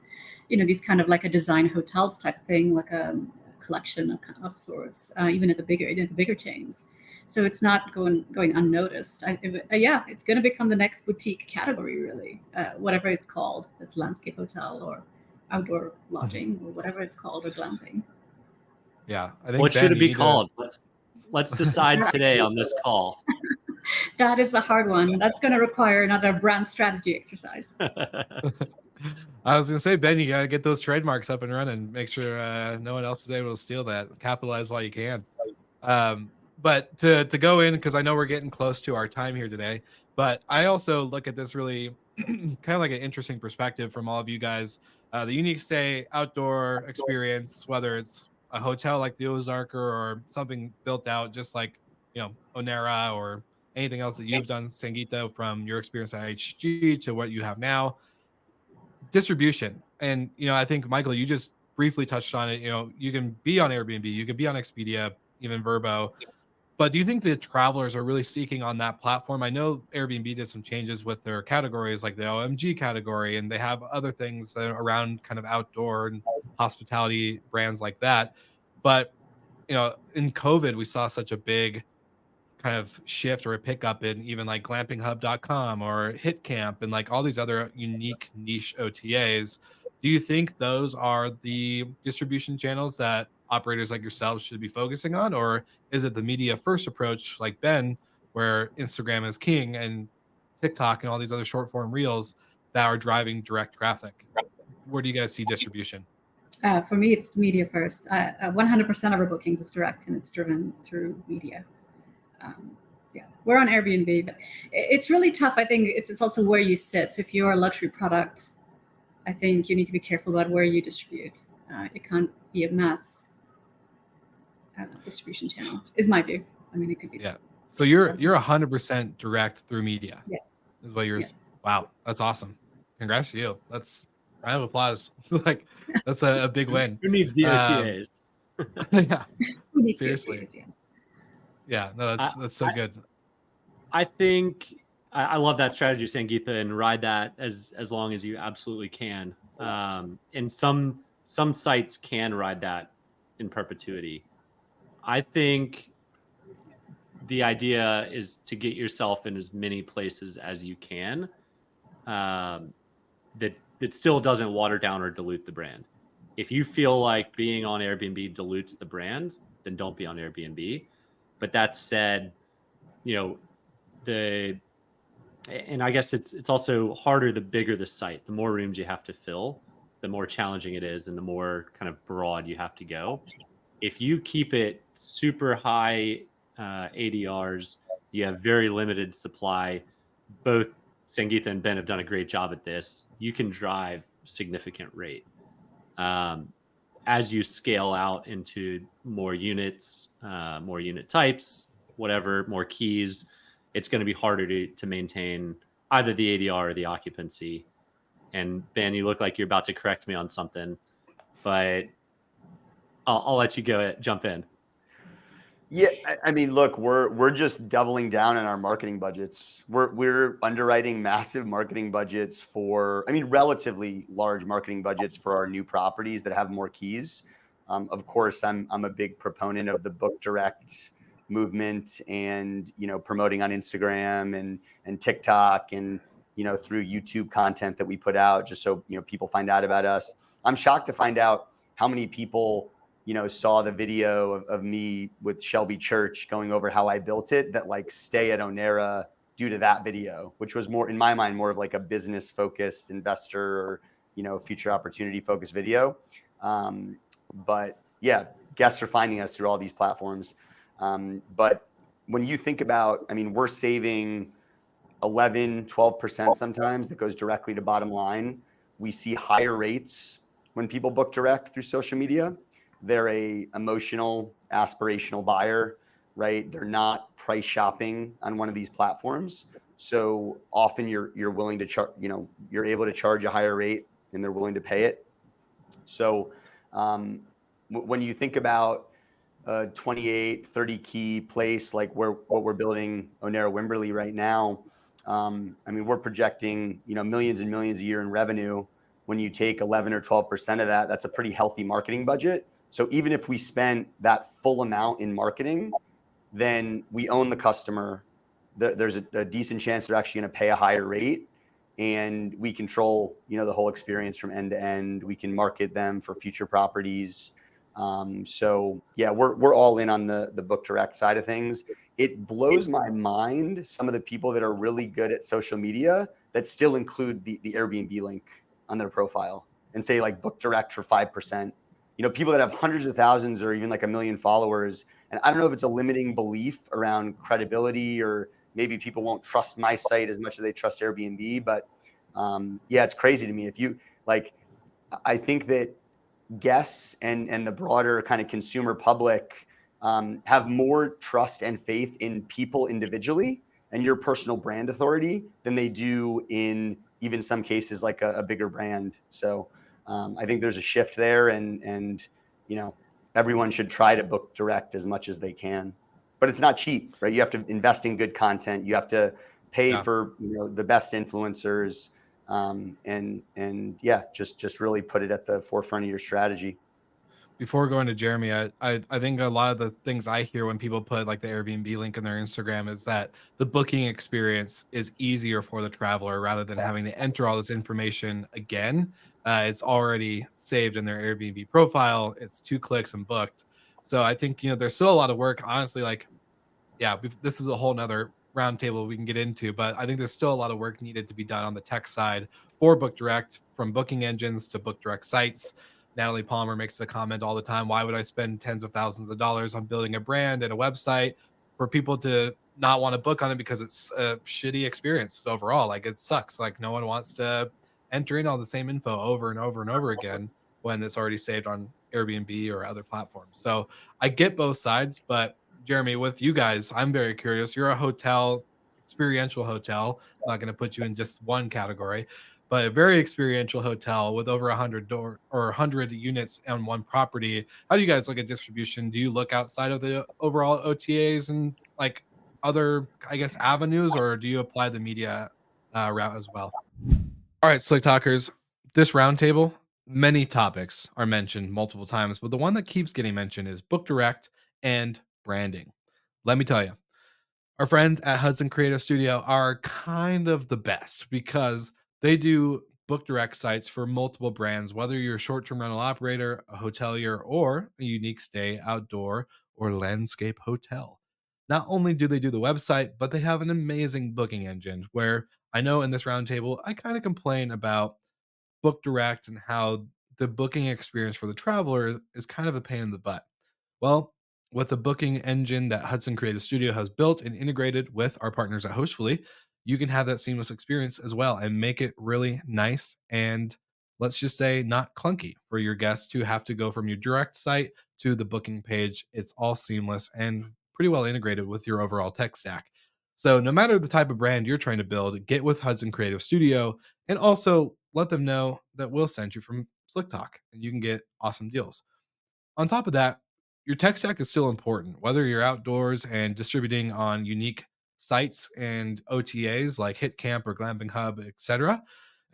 Speaker 4: these kind of like a design hotels type thing, like a collection of sorts, even at the bigger chains. So it's not going unnoticed. Yeah, it's going to become the next boutique category, really, whatever it's called. It's landscape hotel or outdoor lodging or whatever it's called, or glamping.
Speaker 1: Yeah, I think.
Speaker 2: What should it be called? Let's decide today on this call.
Speaker 4: That is a hard one. That's going to require another brand strategy exercise.
Speaker 1: I was going to say, Ben, you got to get those trademarks up and running. Make sure no one else is able to steal that. Capitalize while you can. But to go in, because I know we're getting close to our time here today, but I also look at this really kind of like an interesting perspective from all of you guys. The unique stay outdoor experience, whether it's a hotel like the Ozarker or something built out just like, Onera or anything else that you've done, Sangeeta, from your experience at HG to what you have now. Distribution. And, I think, Michael, you just briefly touched on it. You can be on Airbnb, you can be on Expedia, even Vrbo. But do you think that travelers are really seeking on that platform? I know Airbnb did some changes with their categories, like the OMG category, and they have other things around kind of outdoor and hospitality brands like that. But, in COVID, we saw such a big kind of shift or a pickup in even like glampinghub.com or HitCamp and like all these other unique niche OTAs. Do you think those are the distribution channels that operators like yourselves should be focusing on? Or is it the media first approach like Ben, where Instagram is king and TikTok and all these other short form reels that are driving direct traffic? Where do you guys see distribution?
Speaker 4: For me, it's media first. 100% of our bookings is direct, and it's driven through media. Yeah, we're on Airbnb, but it's really tough. I think it's also where you sit. If you're a luxury product, I think you need to be careful about where you distribute. It can't be a mass distribution channel, is my view. I mean, it could be.
Speaker 1: Yeah. So you're 100% direct through media.
Speaker 4: Yes.
Speaker 1: Is what yours.
Speaker 4: Yes.
Speaker 1: Wow, that's awesome. Congrats to you. That's round of applause. Like that's a big win.
Speaker 2: Who needs the OTAs?
Speaker 1: Yeah.
Speaker 4: Who needs
Speaker 1: Seriously.
Speaker 4: OTAs? Yeah.
Speaker 1: Yeah. No, that's so good.
Speaker 2: I think I love that strategy, Sangeetha, and ride that as long as you absolutely can. And some sites can ride that in perpetuity. I think the idea is to get yourself in as many places as you can. That still doesn't water down or dilute the brand. If you feel like being on Airbnb dilutes the brand, then don't be on Airbnb. But that said, and I guess it's also harder the bigger the site. The more rooms you have to fill, the more challenging it is, and the more kind of broad you have to go. If you keep it super high ADRs, you have very limited supply. Both Sangeetha and Ben have done a great job at this. You can drive significant rate. As you scale out into more units, more unit types, whatever, more keys, it's going to be harder to maintain either the ADR or the occupancy. And Ben, you look like you're about to correct me on something, but I'll let you jump in.
Speaker 5: Yeah, I mean, look, we're just doubling down on our marketing budgets. We're underwriting massive marketing budgets relatively large marketing budgets for our new properties that have more keys. Of course, I'm a big proponent of the book direct movement and promoting on Instagram and TikTok and through YouTube content that we put out just so people find out about us. I'm shocked to find out how many people saw the video of me with Shelby Church going over how I built it that like stay at Onera due to that video, which was more, in my mind, more of like a business focused investor or, future opportunity focused video. But yeah, guests are finding us through all these platforms. But when you think about, we're saving 11, 12% sometimes that goes directly to bottom line. We see higher rates when people book direct through social media. They're a emotional, aspirational buyer, right? They're not price shopping on one of these platforms. So often you're willing to charge, you're able to charge a higher rate and they're willing to pay it. So when you think about a 28, 30 key place, like what we're building Onera Wimberley right now, we're projecting, millions and millions a year in revenue. When you take 11 or 12% of that, that's a pretty healthy marketing budget. So even if we spent that full amount in marketing, then we own the customer. There's a decent chance they're actually going to pay a higher rate, and we control, the whole experience from end to end. We can market them for future properties. So yeah, we're all in on the book direct side of things. It blows my mind some of the people that are really good at social media that still include the Airbnb link on their profile and say like book direct for 5%. People that have hundreds of thousands or even like 1 million followers. And I don't know if it's a limiting belief around credibility or maybe people won't trust my site as much as they trust Airbnb. But yeah, it's crazy to me. If you like, I think that guests and the broader kind of consumer public have more trust and faith in people individually and your personal brand authority than they do in even some cases like a bigger brand. So I think there's a shift there and everyone should try to book direct as much as they can, but it's not cheap, right? You have to invest in good content. You have to pay for, the best influencers and yeah, just really put it at the forefront of your strategy.
Speaker 1: Before going to Jeremy, I think a lot of the things I hear when people put like the Airbnb link in their Instagram is that the booking experience is easier for the traveler rather than having to enter all this information again. It's already saved in their Airbnb profile. It's 2 clicks and booked. So I think there's still a lot of work. Honestly, like yeah, this is a whole nother roundtable we can get into, but I think there's still a lot of work needed to be done on the tech side for Book Direct, from booking engines to Book Direct sites. Natalie Palmer makes a comment all the time. Why would I spend tens of thousands of dollars on building a brand and a website for people to not want to book on it because it's a shitty experience overall? Like it sucks. Like no one wants to enter in all the same info over and over and over again when it's already saved on Airbnb or other platforms. So I get both sides, but Jeremy, with you guys, I'm very curious. You're a hotel, experiential hotel. I'm not going to put you in just one category, but a very experiential hotel with over 100 door or 100 units on one property. How do you guys look at distribution? Do you look outside of the overall OTAs and like other, I guess, avenues, or do you apply the media route as well? All right, Slick Talkers, this roundtable, many topics are mentioned multiple times, but the one that keeps getting mentioned is Book Direct and branding. Let me tell you, our friends at Hudson Creative Studio are kind of the best because they do book direct sites for multiple brands, whether you're a short term rental operator, a hotelier, or a unique stay outdoor or landscape hotel. Not only do they do the website, but they have an amazing booking engine where I know in this roundtable, I kind of complain about book direct and how the booking experience for the traveler is kind of a pain in the butt. Well, with the booking engine that Hudson Creative Studio has built and integrated with our partners at Hostfully, you can have that seamless experience as well and make it really nice and, let's just say, not clunky for your guests to have to go from your direct site to the booking page. It's all seamless and pretty well integrated with your overall tech stack. So, no matter the type of brand you're trying to build, get with Hudson Creative Studio and also let them know that we'll send you from Slick Talk and you can get awesome deals. On top of that, your tech stack is still important, whether you're outdoors and distributing on unique sites and OTAs like HitCamp or Glamping Hub, etc.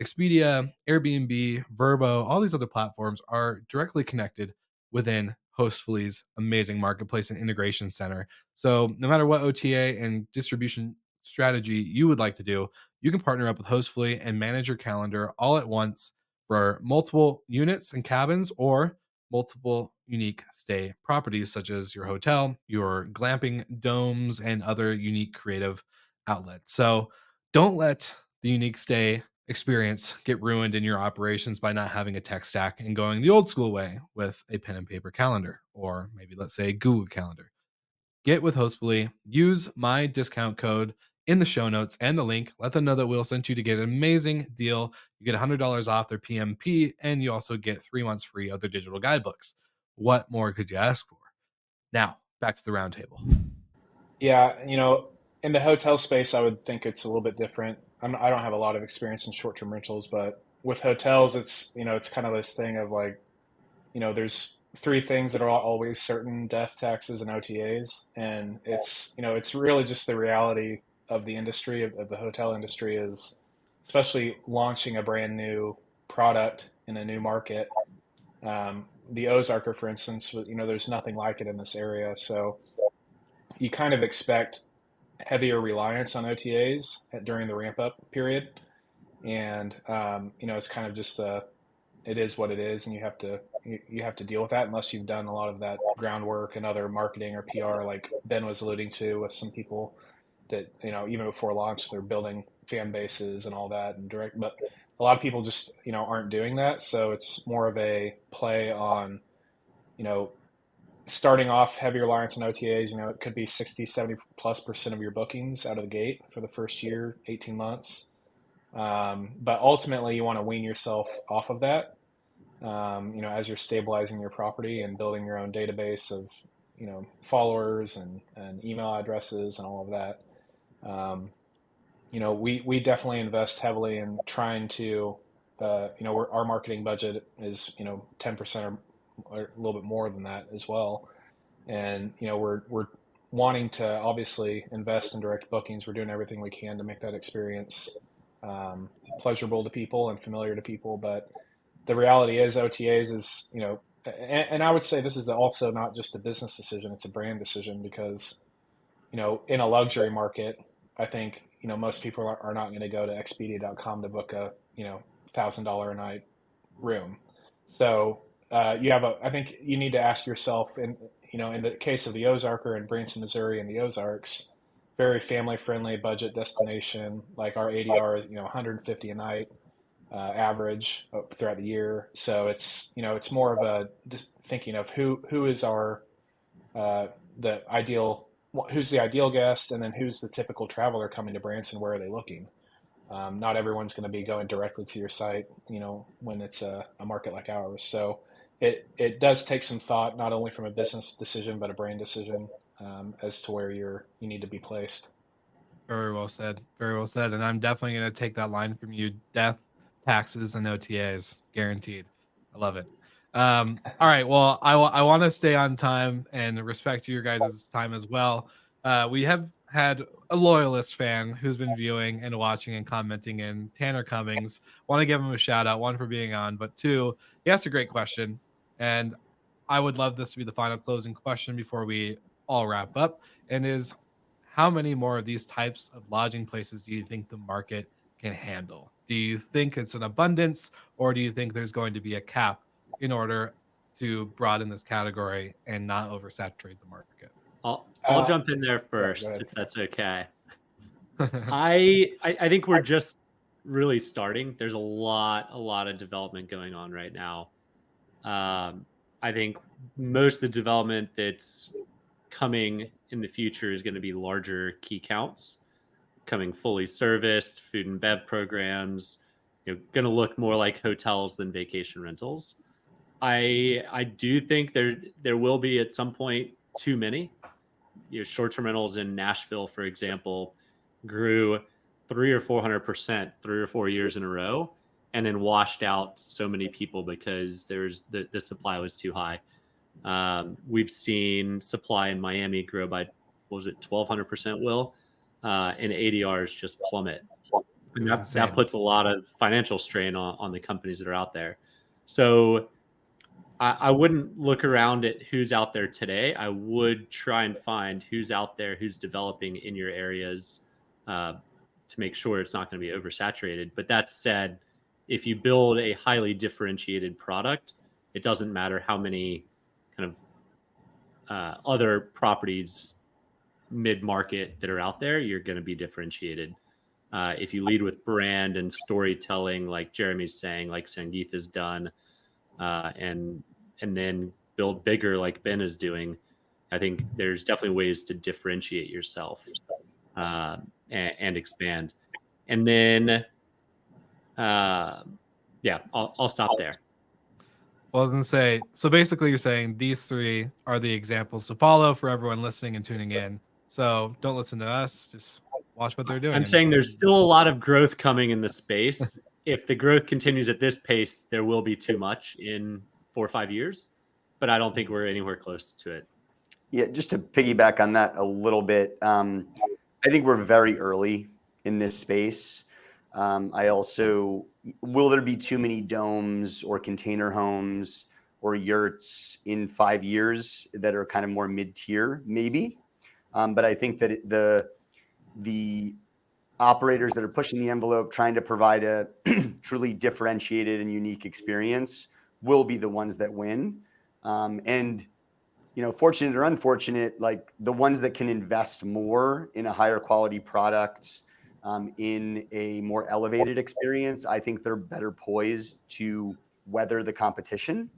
Speaker 1: Expedia, Airbnb, Vrbo, all these other platforms are directly connected within Hostfully's amazing marketplace and integration center. So no matter what OTA and distribution strategy you would like to do, you can partner up with Hostfully and manage your calendar all at once for multiple units and cabins or multiple unique stay properties such as your hotel, your glamping domes, and other unique creative outlets. So don't let the unique stay experience get ruined in your operations by not having a tech stack and going the old school way with a pen and paper calendar, or maybe let's say Google Calendar. Get with Hostfully, use my discount code in the show notes and the link. Let them know that Will sent you to get an amazing deal. You get $100 off their PMP, and you also get 3 months free of their digital guidebooks. What more could you ask for? Now, back to the roundtable.
Speaker 3: Yeah, in the hotel space, I would think it's a little bit different. I don't have a lot of experience in short-term rentals, but with hotels, it's kind of this thing of like, there's three things that are always certain: death, taxes, and OTAs. And it's really just the reality of the industry, of the hotel industry is, especially launching a brand new product in a new market. The Ozarker, for instance, there's nothing like it in this area. So you kind of expect heavier reliance on OTAs during the ramp up period. And, it's kind of just it is what it is, and you have to deal with that unless you've done a lot of that groundwork and other marketing or PR, like Ben was alluding to, with some people that even before launch they're building fan bases and all that and direct. But a lot of people just aren't doing that, so it's more of a play on you know starting off heavy reliance on OTAs. It could be 60-70+% of your bookings out of the gate for the first year, 18 months. But ultimately, you want to wean yourself off of that, as you're stabilizing your property and building your own database of, followers and email addresses and all of that. We definitely invest heavily in trying to, our marketing budget is, 10% or a little bit more than that as well. And, we're wanting to obviously invest in direct bookings. We're doing everything we can to make that experience pleasurable to people and familiar to people. But the reality is OTAs is, and I would say this is also not just a business decision; it's a brand decision because in a luxury market, I think most people are not going to go to Expedia.com to book a $1,000 a night room. So I think you need to ask yourself, in the case of the Ozarker in Branson, Missouri, and the Ozarks, very family friendly budget destination. Like our ADR is 150 a night average throughout the year. So it's more of a just thinking of who is our the ideal who's the ideal guest, and then who's the typical traveler coming to Branson. Where are they looking? Not everyone's going to be going directly to your site, when it's a market like ours. So it does take some thought, not only from a business decision but a brand decision, as to where you need to be placed.
Speaker 1: Very well said. Very well said. And I'm definitely going to take that line from you: death, taxes, and OTAs guaranteed. I love it. All right. Well, I want to stay on time and respect your guys' time as well. We have had a loyalist fan who's been viewing and watching and commenting in, Tanner Cummings. Want to give him a shout out, one, for being on, but two, he asked a great question. And I would love this to be the final closing question before we all wrap up. And is, how many more of these types of lodging places do you think the market can handle? Do you think it's an abundance, or do you think there's going to be a cap in order to broaden this category and not oversaturate the market?
Speaker 2: I'll jump in there
Speaker 3: Go
Speaker 2: first,
Speaker 3: ahead.
Speaker 2: if that's okay. I think we're just really starting. There's a lot of development going on right now. I think most of the development that's coming in the future is going to be larger key counts, coming fully serviced, food and bev programs, going to look more like hotels than vacation rentals. I do think there will be at some point too many. Short-term rentals in Nashville, for example, grew 300 or 400% 3 or 4 years in a row, and then washed out so many people because the supply was too high. We've seen supply in Miami grow by, what was it, 1,200%, Will, and ADRs just plummet. And that puts a lot of financial strain on the companies that are out there. So I wouldn't look around at who's out there today. I would try and find who's out there, who's developing in your areas, to make sure it's not going to be oversaturated. But that said, if you build a highly differentiated product, it doesn't matter how many kind of other properties mid-market that are out there, you're going to be differentiated. If you lead with brand and storytelling, like Jeremy's saying, like Sangeetha's done, and then build bigger like Ben is doing, I think there's definitely ways to differentiate yourself and expand. And then, yeah, I'll stop there.
Speaker 1: Well, I was gonna say, so basically you're saying these three are the examples to follow for everyone listening and tuning in. So don't listen to us, just watch what they're doing.
Speaker 2: I'm saying there's still a lot of growth coming in the space. If the growth continues at this pace, there will be too much in 4 or 5 years, but I don't think we're anywhere close to it.
Speaker 5: Yeah, just to piggyback on that a little bit, I think we're very early in this space. Will there be too many domes or container homes or yurts in 5 years that are kind of more mid-tier? Maybe. But I think that the operators that are pushing the envelope, trying to provide a truly differentiated and unique experience, will be the ones that win. And fortunate or unfortunate, like the ones that can invest more in a higher quality product, in a more elevated experience, I think they're better poised to weather the competition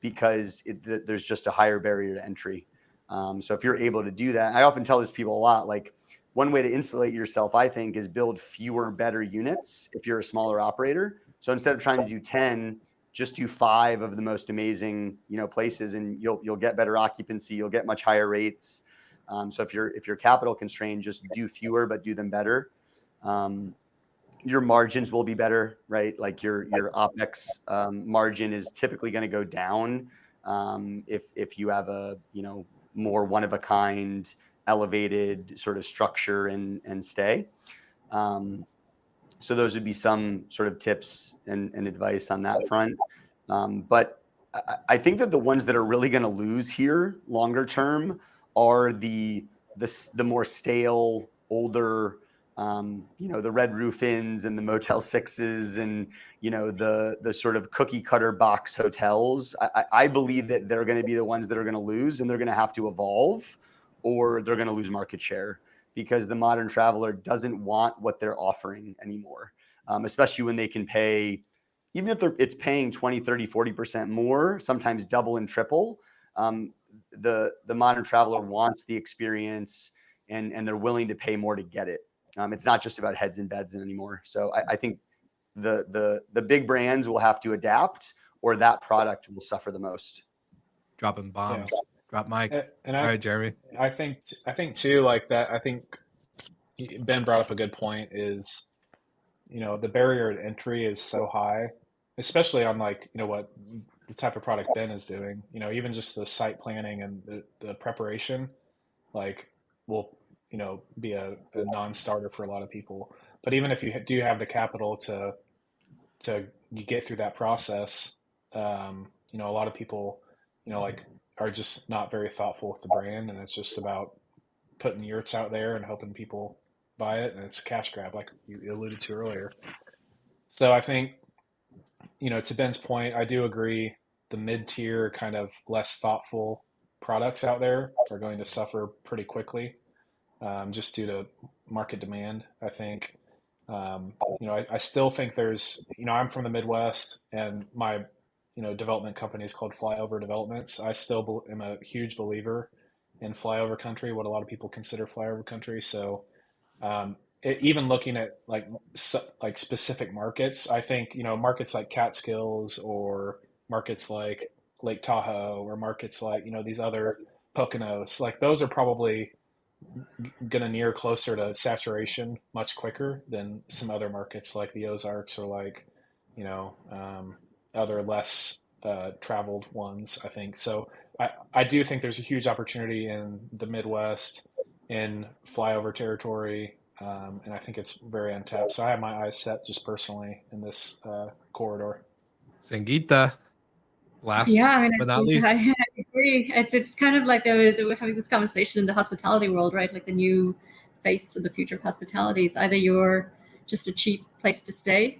Speaker 5: because there's just a higher barrier to entry. So if you're able to do that, I often tell this to people a lot, like one way to insulate yourself, I think, is build fewer, better units if you're a smaller operator. So instead of trying to do 10, just do 5 of the most amazing, places, and you'll get better occupancy. You'll get much higher rates. So if you're capital constrained, just do fewer, but do them better. Your margins will be better, right? Like your OpEx margin is typically going to go down if you have a more one of a kind, elevated sort of structure and stay. So those would be some sort of tips and advice on that front. But I think that the ones that are really going to lose here longer term are the more stale, older, the Red Roof Inns and the Motel 6s and, the sort of cookie cutter box hotels. I believe that they're going to be the ones that are going to lose, and they're going to have to evolve, or they're going to lose market share, because the modern traveler doesn't want what they're offering anymore, especially when they can pay, even if it's paying 20, 30, 40% more, sometimes double and triple. The modern traveler wants the experience, and they're willing to pay more to get it. It's not just about heads and beds anymore. So I think the big brands will have to adapt, or that product will suffer the most.
Speaker 1: Dropping bombs.
Speaker 3: Yeah.
Speaker 1: Drop mic.
Speaker 3: And
Speaker 1: All right, Jeremy.
Speaker 3: I think too, like that. I think Ben brought up a good point. Is the barrier to entry is so high, especially on like what the type of product Ben is doing. Even just the site planning and the preparation, like will be a non-starter for a lot of people. But even if you do have the capital to get through that process, a lot of people like are just not very thoughtful with the brand, and it's just about putting yurts out there and hoping people buy it, and it's a cash grab, like you alluded to earlier. So I think, to Ben's point, I do agree the mid-tier kind of less thoughtful products out there are going to suffer pretty quickly, just due to market demand. I think, I still think there's, I'm from the Midwest, and my, development company is called Flyover Developments. I still am a huge believer in flyover country, what a lot of people consider flyover country. So, even looking at like specific markets, I think, markets like Catskills, or markets like Lake Tahoe, or markets like, these other Poconos, like those are probably going to near closer to saturation much quicker than some other markets like the Ozarks, or like, other less traveled ones, I think. So I do think there's a huge opportunity in the Midwest, in flyover territory, and I think it's very untapped. So I have my eyes set just personally in this corridor.
Speaker 1: Sangeetha, last but not least.
Speaker 4: I agree. It's kind of like we're having this conversation in the hospitality world, right? Like the new face of the future of hospitality is either you're just a cheap place to stay,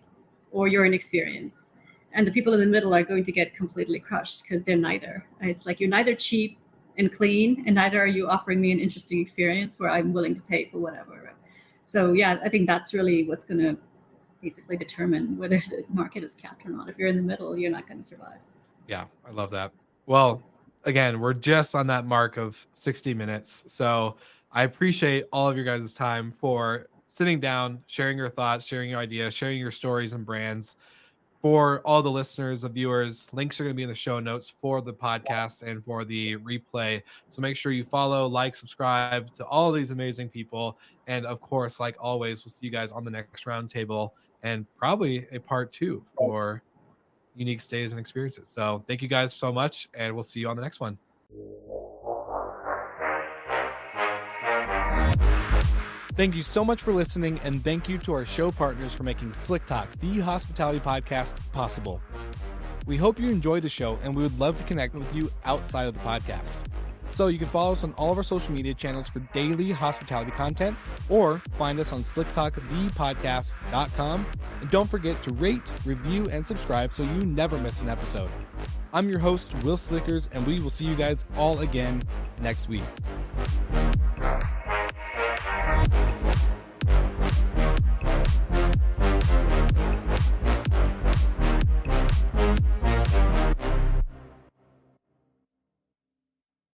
Speaker 4: or you're an experience. And the people in the middle are going to get completely crushed, because they're neither. It's like you're neither cheap and clean, and neither are you offering me an interesting experience where I'm willing to pay for whatever. So yeah, I think that's really what's going to basically determine whether the market is capped or not. If you're in the middle, you're not going to survive.
Speaker 1: Yeah, I love that. Well, again, we're just on that mark of 60 minutes. So I appreciate all of your guys' time for sitting down, sharing your thoughts, sharing your ideas, sharing your stories and brands. For all the listeners, the viewers, links are going to be in the show notes for the podcast and for the replay. So make sure you follow, like, subscribe to all of these amazing people. And of course, like always, we'll see you guys on the next roundtable, and probably a part 2 for unique stays and experiences. So thank you guys so much, and we'll see you on the next one. Thank you so much for listening, and thank you to our show partners for making Slick Talk, the hospitality podcast, possible. We hope you enjoyed the show, and we would love to connect with you outside of the podcast. So you can follow us on all of our social media channels for daily hospitality content, or find us on slicktalkthepodcast.com. And don't forget to rate, review, and subscribe so you never miss an episode. I'm your host, Will Slickers, and we will see you guys all again next week.